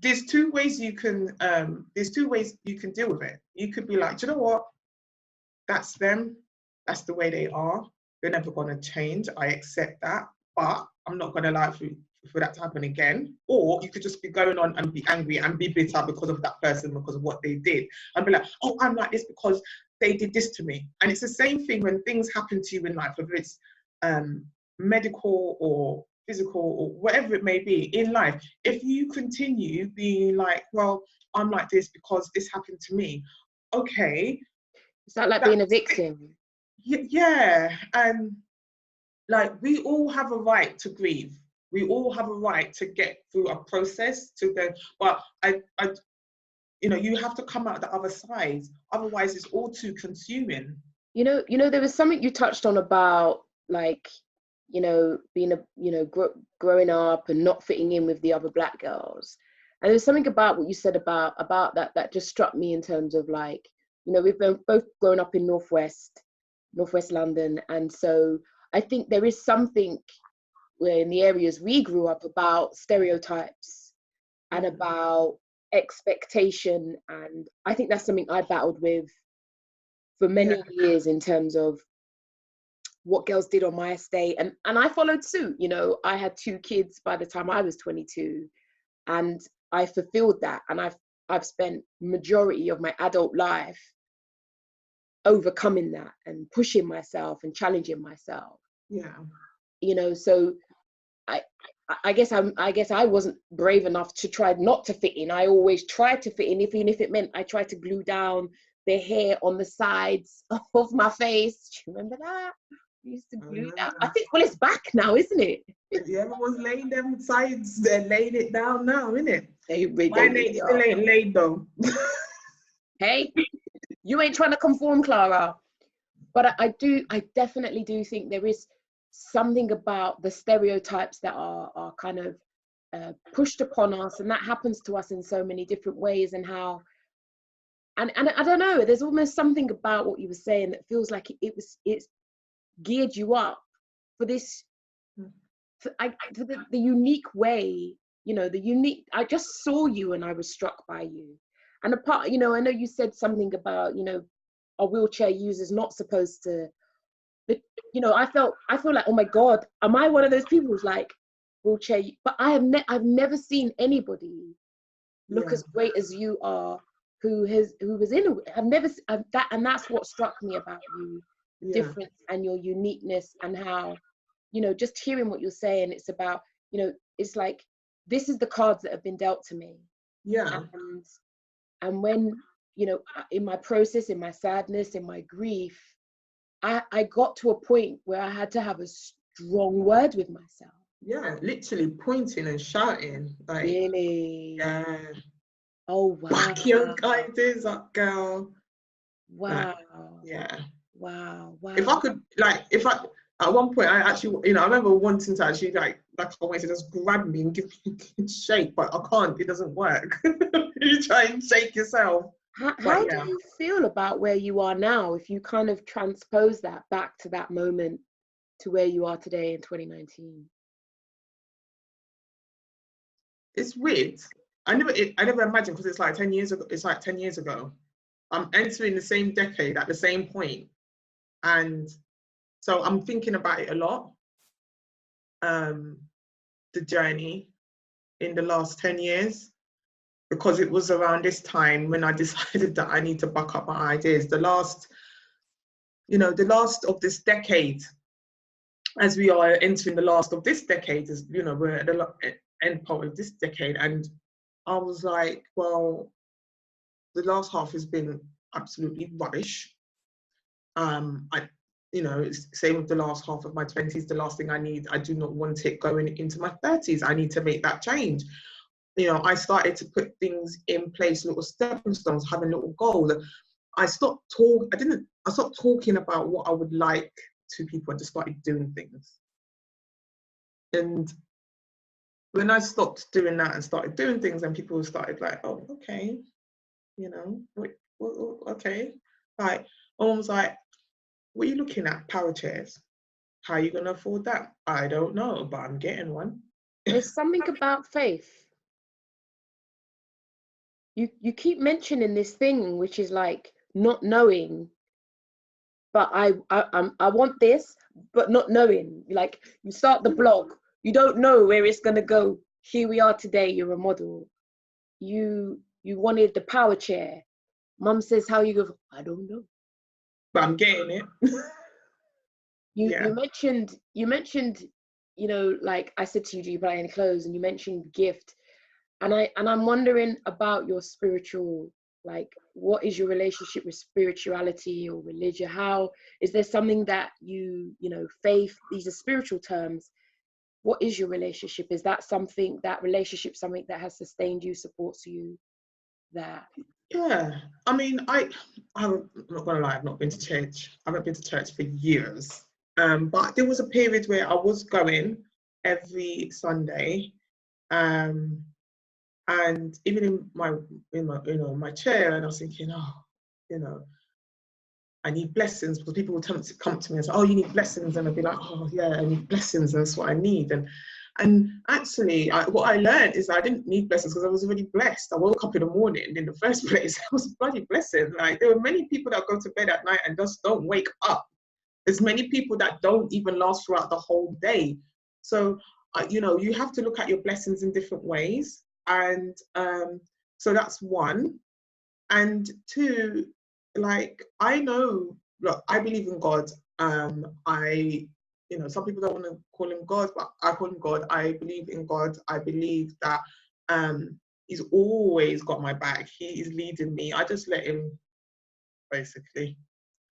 There's two ways you can deal with it. You could be like, do you know what? That's them. That's the way they are. They're never going to change. I accept that, but I'm not going to allow for that to happen again. Or you could just be going on and be angry and be bitter because of that person, because of what they did, and be like, oh, I'm like this because they did this to me. And it's the same thing when things happen to you in life, whether it's medical or physical or whatever it may be in life. If you continue being like, well, I'm like this because this happened to me. Okay. Is that like being a victim? Yeah. And like, we all have a right to grieve. We all have a right to get through a process to then, but you know, you have to come out the other side. Otherwise, it's all too consuming. You know, there was something you touched on about, like, you know, being growing up and not fitting in with the other Black girls. And there's something about what you said about that just struck me in terms of, like, you know, we've both grown up in Northwest London. And so I think there is something where in the areas we grew up about stereotypes and about expectation. And I think that's something I battled with for many years in terms of what girls did on my estate. And I followed suit. You know, I had 2 kids by the time I was 22, and I fulfilled that. And I've spent majority of my adult life overcoming that and pushing myself and challenging myself. Yeah. You know, so I guess I wasn't brave enough to try not to fit in. I always tried to fit in, even if it meant I tried to glue down the hair on the sides of my face. Do you remember that? We used to glue that. I think, well, it's back now, isn't it? Yeah, everyone's laying them sides, they're laying it down now, isn't it? Mine Ain't still ain't laid though. Hey, you ain't trying to conform, Clara. But I definitely do think there is something about the stereotypes that are kind of pushed upon us, and that happens to us in so many different ways, and how, and I don't know, there's almost something about what you were saying that feels like it's geared you up for this, for the unique way, you know, the unique, I just saw you and I was struck by you. And apart, you know, I know you said something about, you know, a wheelchair user's not supposed to, but, you know, I feel like, oh my God, am I one of those people who's like wheelchair? But I've never seen anybody look as great as you are, who was in I've never that, and that's what struck me about you, the difference and your uniqueness, and how, you know, just hearing what you're saying, it's about, you know, it's like, this is the cards that have been dealt to me. And when, you know, in my process, in my sadness, in my grief, I got to a point where I had to have a strong word with myself. Yeah, literally pointing and shouting. Like, really? Yeah. Oh, wow. Back your ideas up, girl. Wow. Yeah. Wow. If I could, at one point, I actually, you know, I remember wanting to actually, like I wanted to just grab me and give me a shake, but I can't, it doesn't work. You try and shake yourself. How do you feel about where you are now, if you kind of transpose that back to that moment to where you are today in 2019? It's weird. I never imagined, because it's like 10 years ago. It's like 10 years ago. I'm entering the same decade at the same point, and so I'm thinking about it a lot. The journey in the last 10 years, because it was around this time when I decided that I need to buck up my ideas. The last of this decade, as we are entering the last of this decade, as you know, we're at the end part of this decade, and I was like, well, the last half has been absolutely rubbish. It's same with the last half of my 20s. The last thing I need, I do not want it going into my 30s. I need to make that change. You know, I started to put things in place, little stepping stones, having little goals. I stopped talking about what I would like to people, and just started doing things. And when I stopped doing that and started doing things, and people started like, oh, okay, you know, okay. Like, almost like, what are you looking at? Power chairs. How are you going to afford that? I don't know, but I'm getting one. There's something about faith. You keep mentioning this thing, which is like not knowing, but I want this, but not knowing. Like, you start the blog, you don't know where it's going to go. Here we are today, you're a model. You wanted the power chair. Mum says, how you go? I don't know. But I'm getting it. You mentioned, you know, like I said to you, do you buy any clothes? And you mentioned gift. And I'm wondering about your spiritual, like, what is your relationship with spirituality or religion? How is there something that you know, faith, these are spiritual terms. What is your relationship? Is that something, that relationship, something that has sustained you, supports you? Yeah, I mean, I'm not gonna lie, I've not been to church. I haven't been to church for years. But there was a period where I was going every Sunday, and even in my chair, and I was thinking, oh, you know, I need blessings, because people would come to me and say, oh, you need blessings, and I'd be like, oh yeah, I need blessings, and that's what I need. And actually, what I learned is that I didn't need blessings, because I was already blessed. I woke up in the morning in the first place. It was a bloody blessing. Like, there were many people that go to bed at night and just don't wake up. There's many people that don't even last throughout the whole day. So, you know, you have to look at your blessings in different ways. And so that's one. And two, like, I know, look, I believe in God. Some people don't want to call him God, but I call him God. I believe in God. I believe that he's always got my back. He is leading me. I just let him basically.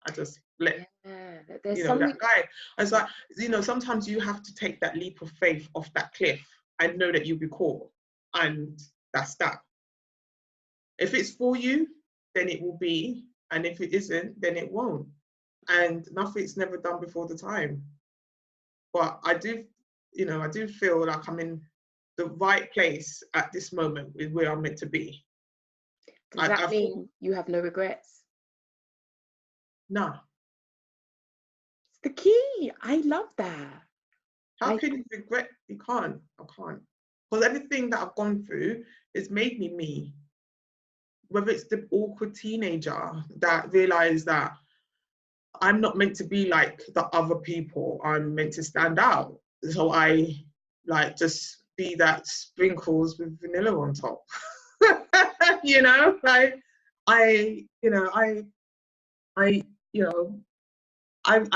I just let, there's you know, something. that guy. I was like, you know, sometimes you have to take that leap of faith off that cliff and know that you'll be caught. And that's that. If it's for you, then it will be. And if it isn't, then it won't. And nothing's never done before the time. But I do, you know, I do feel like I'm in the right place at this moment with where I'm meant to be. Does that mean you have no regrets? No. It's the key. I love that. How can you regret? You can't. I can't. Because everything that I've gone through has made me me. Whether it's the awkward teenager that realized that I'm not meant to be like the other people, I'm meant to stand out. So I like just be that sprinkles with vanilla on top. You know, like I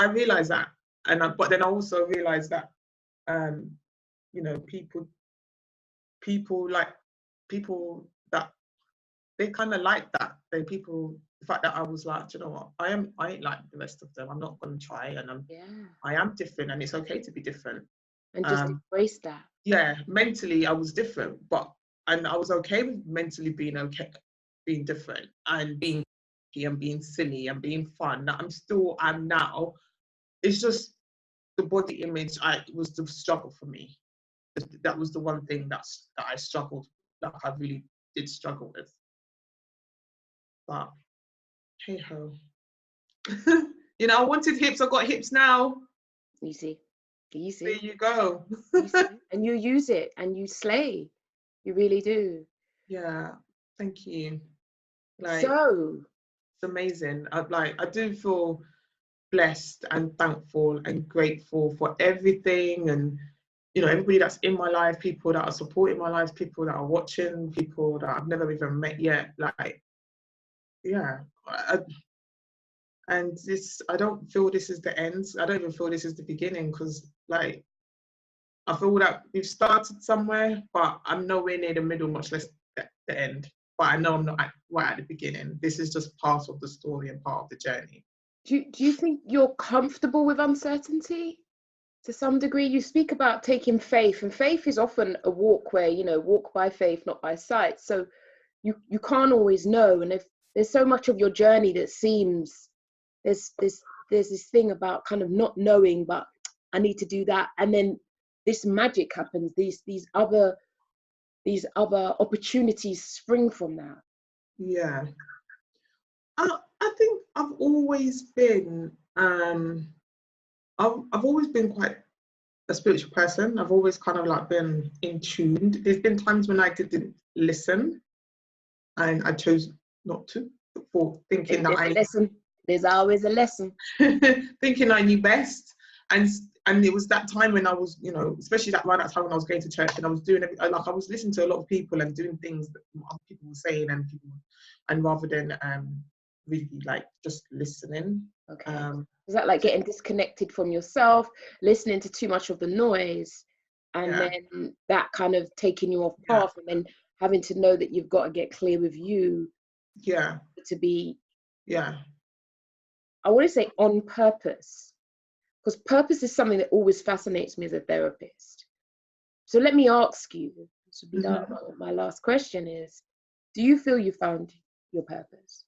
realized that, and but then I also realized that you know, people that they kind of like that. The fact that I was like, you know what, I ain't like the rest of them. I'm not going to try, and I am different, and it's okay to be different. And just embrace that. Yeah, mentally I was different, and I was okay with mentally being different, and being silly and being fun. That I'm now. It's just the body image. Was the struggle for me. That was the one thing that I struggled. That I really did struggle with. But hey ho. You know, I wanted hips, I got hips now. Easy. There you go. And you use it and you slay. You really do. Yeah, thank you. Like, so it's amazing. I do feel blessed and thankful and grateful for everything, and you know, everybody that's in my life, people that are supporting my life, people that are watching, people that I've never even met yet. Like, yeah. And I don't feel this is the end. I don't even feel this is the beginning, because like, I feel that we've started somewhere, but I'm nowhere near the middle, much less the end. But I know I'm not right at the beginning. This is just part of the story and part of the journey. Do you think you're comfortable with uncertainty? To some degree, you speak about taking faith, and faith is often a walk where, you know, walk by faith, not by sight. So you can't always know. And if there's so much of your journey that seems, there's this thing about kind of not knowing, but I need to do that, and then this magic happens. These other opportunities spring from that. Yeah, I think I've always been I've always been quite a spiritual person. I've always kind of like been in tune. There's been times when I didn't listen, and I chose not to, for thinking There's always a lesson. thinking I knew best. And it was that time when I was, you know, especially around that time when I was going to church, and I was doing I was listening to a lot of people and doing things that other people were saying, and rather than really like just listening. Okay. Is that like getting disconnected from yourself, listening to too much of the noise, and then that kind of taking you off path, and then having to know that you've got to get clear with you? Yeah. To be. Yeah. I want to say on purpose, because purpose is something that always fascinates me as a therapist. So let me ask you, this will be my last question is, do you feel you found your purpose?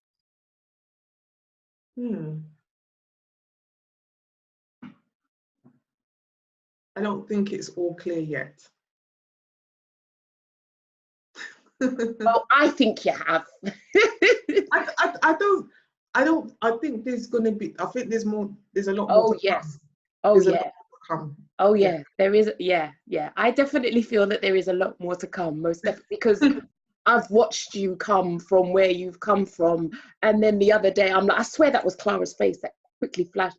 I don't think it's all clear yet. Well, I think you have. I think there's gonna be. I think there's more. There's a lot more. Oh yes. Oh yeah. Oh yeah. There is. Yeah. I definitely feel that there is a lot more to come. Most definitely, because I've watched you come from where you've come from, and then the other day I'm like, I swear that was Clara's face that quickly flashed,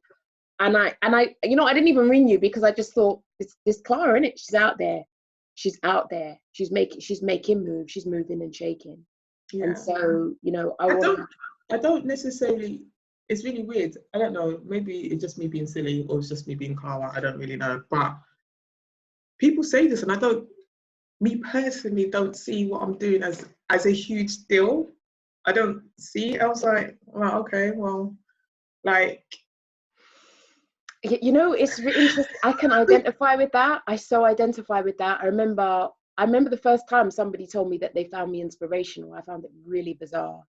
and I, you know, I didn't even ring you because I just thought it's Clara, innit? She's out there. She's out there. She's making moves. She's moving and shaking. Yeah. And so, you know, I don't necessarily. It's really weird. I don't know. Maybe it's just me being silly, or it's just me being Clara. I don't really know. But people say this, and me personally don't see what I'm doing as a huge deal. I don't see it. I was like, well, okay, well, like, You know, it's really interesting. I can identify with that. I so identify with that. I remember the first time somebody told me that they found me inspirational. I found it really bizarre.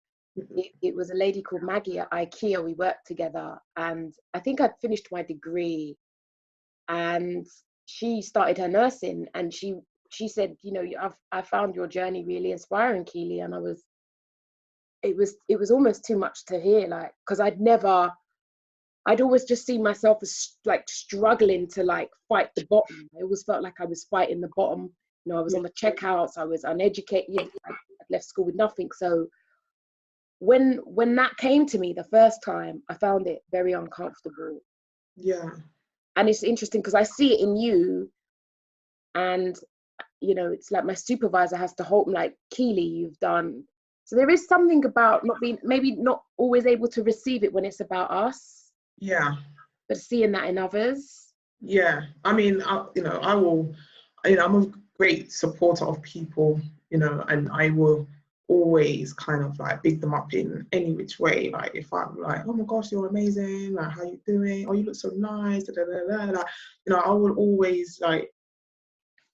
It was a lady called Maggie at IKEA. We worked together, and I think I'd finished my degree, and she started her nursing, and she said, you know, I found your journey really inspiring, Keeley. And it was almost too much to hear, like, because I'd always just seen myself as like struggling to like fight the bottom. I always felt like I was fighting the bottom. You know, I was on the checkouts, I was uneducated, I'd left school with nothing. So when that came to me the first time, I found it very uncomfortable. yeah. And it's interesting because I see it in you, and you know, it's like my supervisor has to hold me, like, Keeley, you've done. So there is something about not being, maybe not always able to receive it when it's about us, Yeah. but seeing that in others. Yeah. I mean, I will, I'm a great supporter of people, and I will always kind of like big them up in any which way. Like if I'm like, oh my gosh, you're amazing, like how you doing? Oh, you look so nice, da, da, da, da, da. I will always like,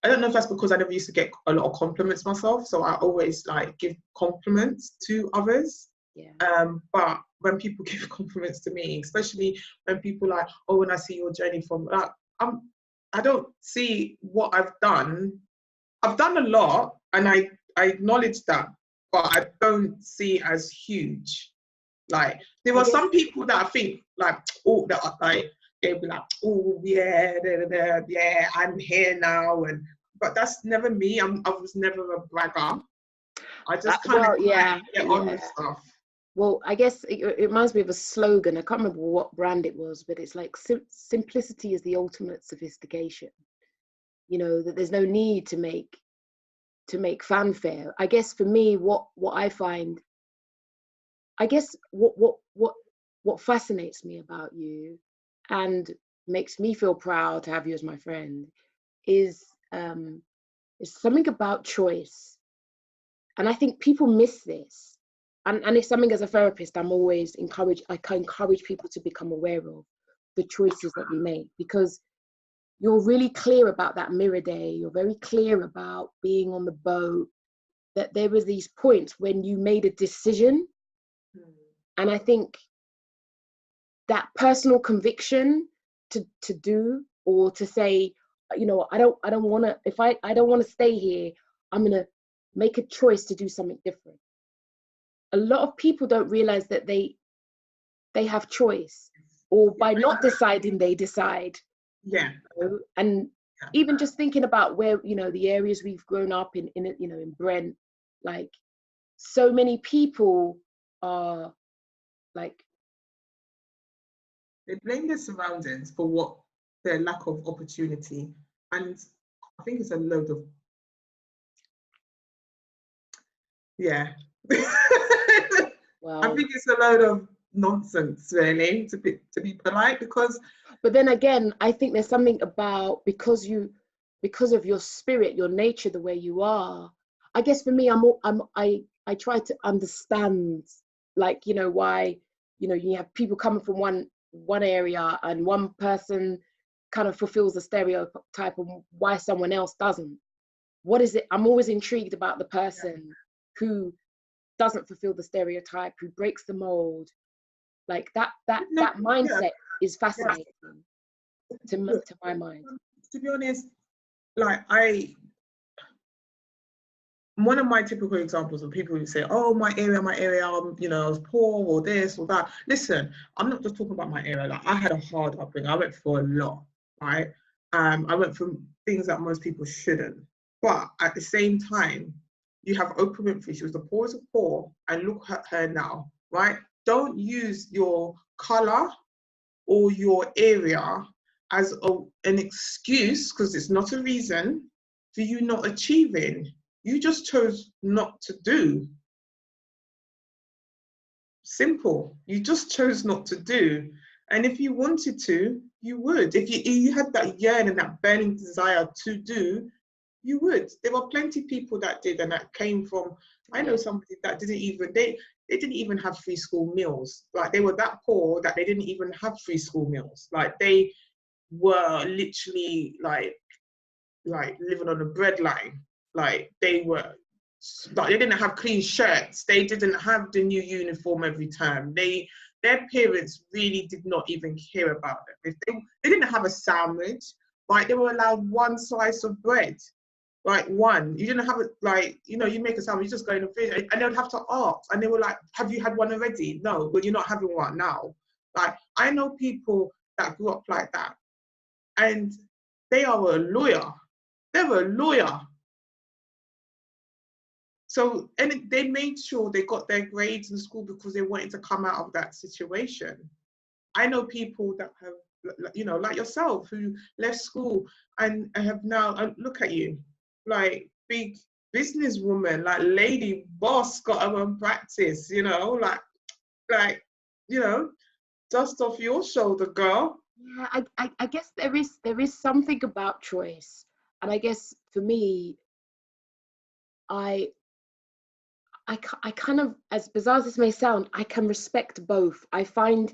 I don't know if that's because I never used to get a lot of compliments myself, so I always like give compliments to others. Yeah. But when people give compliments to me, especially when people like, oh, when I see your journey from like, I don't see what I've done. I've done a lot, and I acknowledge that, but I don't see as huge. Like there were some people that I think like, oh, that are like, they'll be like, oh yeah, da, da, da, yeah, I'm here now, but that's never me. I was never a bragger. I just kind of get on with stuff. Well, I guess it reminds me of a slogan. I can't remember what brand it was, but it's like simplicity is the ultimate sophistication. You know, that there's no need to make fanfare. I guess for me, what I find, I guess what fascinates me about you and makes me feel proud to have you as my friend is something about choice. And I think people miss this. And it's something, as a therapist, I'm always I can encourage people to become aware of the choices that we make, because you're really clear about that mirror day. You're very clear about being on the boat, that there was these points when you made a decision. And I think that personal conviction to do, or to say, you know, I don't want to, if I don't want to stay here, I'm going to make a choice to do something different. A lot of people don't realize that they have choice, or by not deciding, they decide. Yeah. You know? And even just thinking about where, you know, the areas we've grown up in, you know, in Brent, like so many people are like, they blame their surroundings for their lack of opportunity, and I think it's a load of wow. I think it's a load of nonsense, really, to be polite, because. But then again, I think there's something about, because of your spirit, your nature, the way you are. I guess for me, I try to understand, like, you know, why, you know, you have people coming from one area, and one person kind of fulfills the stereotype, of why someone else doesn't. What is it? I'm always intrigued about the person who doesn't fulfill the stereotype, who breaks the mold. Like that mindset is fascinating to my mind. To be honest, like one of my typical examples of people who say, oh, my area, you know, I was poor, or this or that. Listen, I'm not just talking about my area. Like, I had a hard upbringing. I went through a lot, right? I went through things that most people shouldn't. But at the same time, you have Oprah Winfrey. She was the poorest of poor, and look at her now, right? Don't use your color or your area as an excuse, because it's not a reason for you not achieving. You just chose not to do. Simple. You just chose not to do. And if you wanted to, you would. If you had that yearning, that burning desire to do, you would. There were plenty of people that did, and that came from, I know somebody that didn't even, they didn't even have free school meals. Like, they were that poor that they didn't even have free school meals. Like, they were literally like living on the breadline. Like, they didn't have clean shirts. They didn't have the new uniform every term. Their parents really did not even care about them. If they didn't have a sandwich, like, they were allowed one slice of bread, like one. You didn't have it, like, you make a sandwich, you just go in the fridge, and they would have to ask, and they were like, have you had one already? No, well, you're not having one now. Like, I know people that grew up like that, and they are a lawyer. They're a lawyer. So, and they made sure they got their grades in school because they wanted to come out of that situation. I know people that have, like yourself, who left school and have now, look at you, like, big businesswoman, like, lady boss, got her own practice, like, dust off your shoulder, girl. Yeah, I guess there is something about choice, and I guess for me, I kind of, as bizarre as this may sound, I can respect both. I find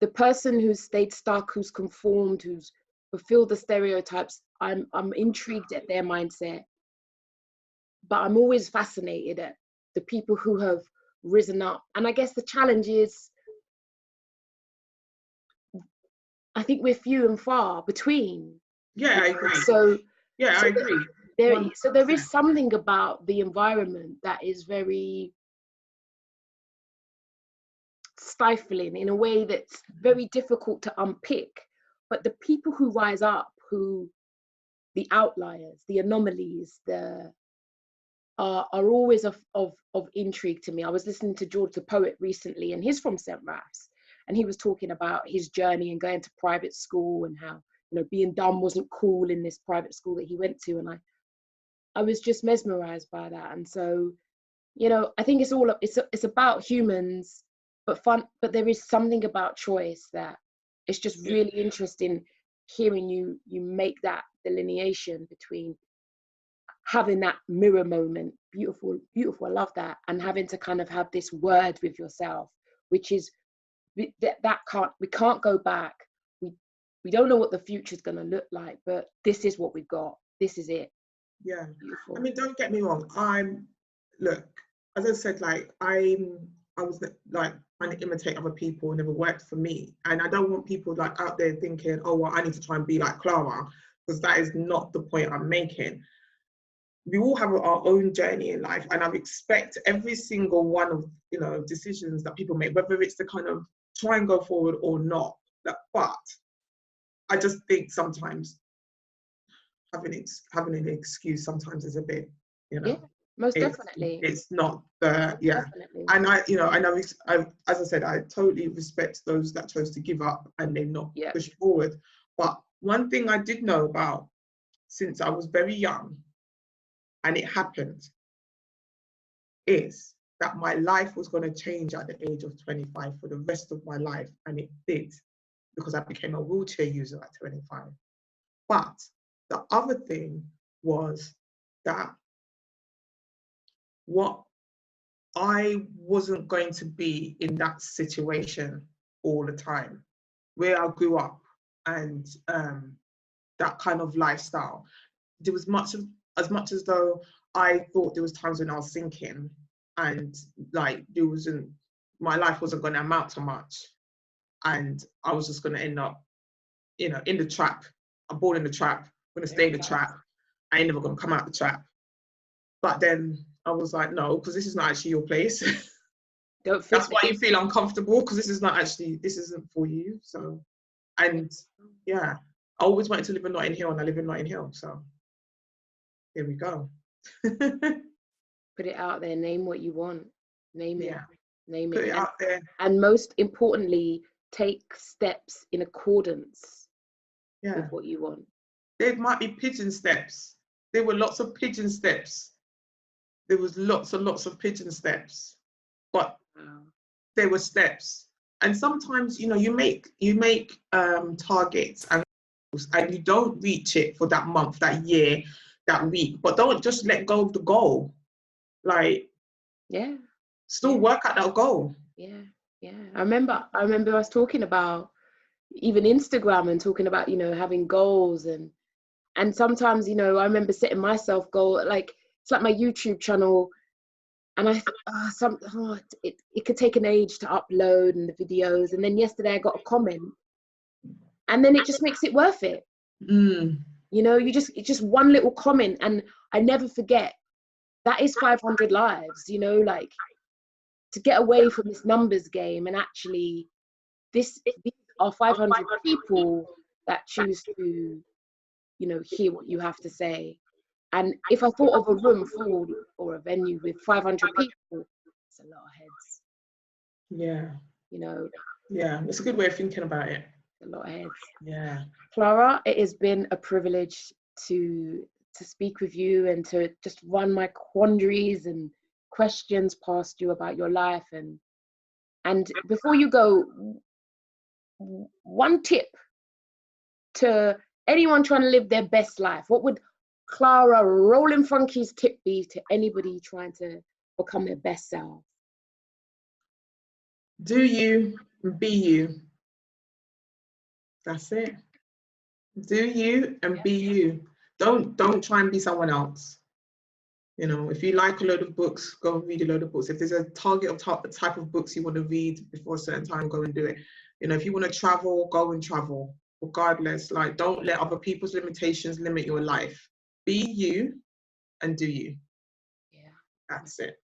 the person who's stayed stuck, who's conformed, who's fulfilled the stereotypes, I'm intrigued at their mindset, but I'm always fascinated at the people who have risen up. And I guess the challenge is, I think we're few and far between. Yeah, I agree. I agree. There is something about the environment that is very stifling in a way that's very difficult to unpick. But the people who rise up, the outliers, the anomalies, are always of intrigue to me. I was listening to George the Poet recently, and he's from St. Raf's, and he was talking about his journey and going to private school and how, being dumb wasn't cool in this private school that he went to, and I was just mesmerized by that. And so, I think it's about humans, but fun. But there is something about choice that it's just really interesting hearing you make that delineation between having that mirror moment, beautiful, I love that, and having to kind of have this word with yourself, which is we can't go back. We don't know what the future's going to look like, but this is what we've got. This is it. Yeah. Beautiful. I mean, don't get me wrong. Look, as I said, like, I was like trying to imitate other people, and never worked for me. And I don't want people like out there thinking, oh, well, I need to try and be like Clara, because that is not the point I'm making. We all have our own journey in life, and I expect every single one of decisions that people make, whether it's to kind of try and go forward or not. But I just think sometimes having an excuse sometimes is a bit, Yeah, most definitely. It's not the Definitely. And I as I said, I totally respect those that chose to give up and then not push forward. But one thing I did know about since I was very young, and it happened, is that my life was going to change at the age of 25 for the rest of my life, and it did, because I became a wheelchair user at 25. But the other thing was that I wasn't going to be in that situation all the time, where I grew up, and that kind of lifestyle. There was as much as though I thought there was times when I was sinking, and like my life wasn't going to amount to much, and I was just going to end up, in the trap. I'm born in the trap. I'm going to stay in the trap. I ain't never going to come out the trap. But then I was like, no, because this is not actually your place. That's why you feel uncomfortable, because this isn't for you. So, and yeah, I always wanted to live in Notting Hill, and I live in Notting Hill. So here we go. Put it out there. Name what you want. Name it. Name it. Put it out there. And most importantly, take steps in accordance with what you want. There might be pigeon steps. There were lots of pigeon steps. There was lots and lots of pigeon steps, but there were steps. And sometimes, you make targets and you don't reach it for that month, that year, that week, but don't just let go of the goal. Like, still work at that goal. Yeah. I remember us talking about even Instagram and talking about, you know, having goals, and sometimes, you know, I remember setting myself goal, like it's like my YouTube channel, and it could take an age to upload and the videos, and then yesterday I got a comment, and then it just makes it worth it. You know, it's just one little comment, and I never forget that is 500 lives, you know, like to get away from this numbers game, and actually these are 500 people that choose to, you know, hear what you have to say. And if I thought of a room full or a venue with 500 people, it's a lot of heads. Yeah. You know. Yeah, it's a good way of thinking about it. A lot of heads. Yeah. Clara, it has been a privilege to speak with you and to just run my quandaries and questions past you about your life. And before you go, one tip to anyone trying to live their best life. What would Clara Rolling Funky's tip be to anybody trying to become their best self? Do you, be you. That's it. Do you and be you. Don't try and be someone else. You know, if you like a load of books, go and read a load of books. If there's a target of type of books you want to read before a certain time, go and do it. You know, if you want to travel, go and travel. Regardless, like, don't let other people's limitations limit your life. Be you and do you. Yeah. That's it.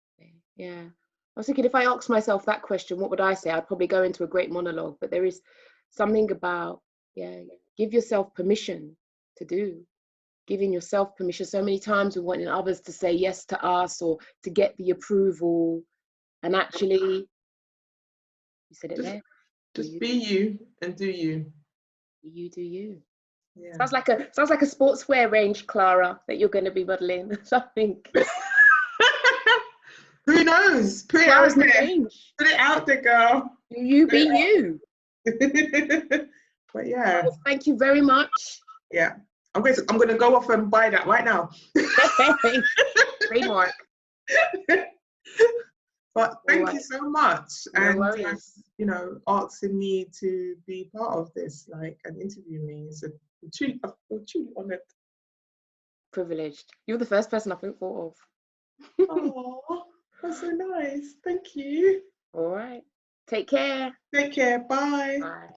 Yeah. I was thinking, if I asked myself that question, what would I say? I'd probably go into a great monologue, but there is something about, give yourself permission to do. Giving yourself permission. So many times we're wanting others to say yes to us or to get the approval, and actually, you said it there. Just be you and do you. You do you. Yeah. Sounds like a sportswear range, Clara, that you're going to be modeling something. Who knows? Put it out there. Put it out there, girl. Do you be you. But yeah. Well, thank you very much. Yeah. I'm going to go off and buy that right now. Trademark. But thank you so much. No and worries. you know, asking me to be part of this, like, and interview me is I feel truly honoured. Privileged. You're the first person I think thought of. Oh, that's so nice. Thank you. All right. Take care. Take care. Bye. Bye.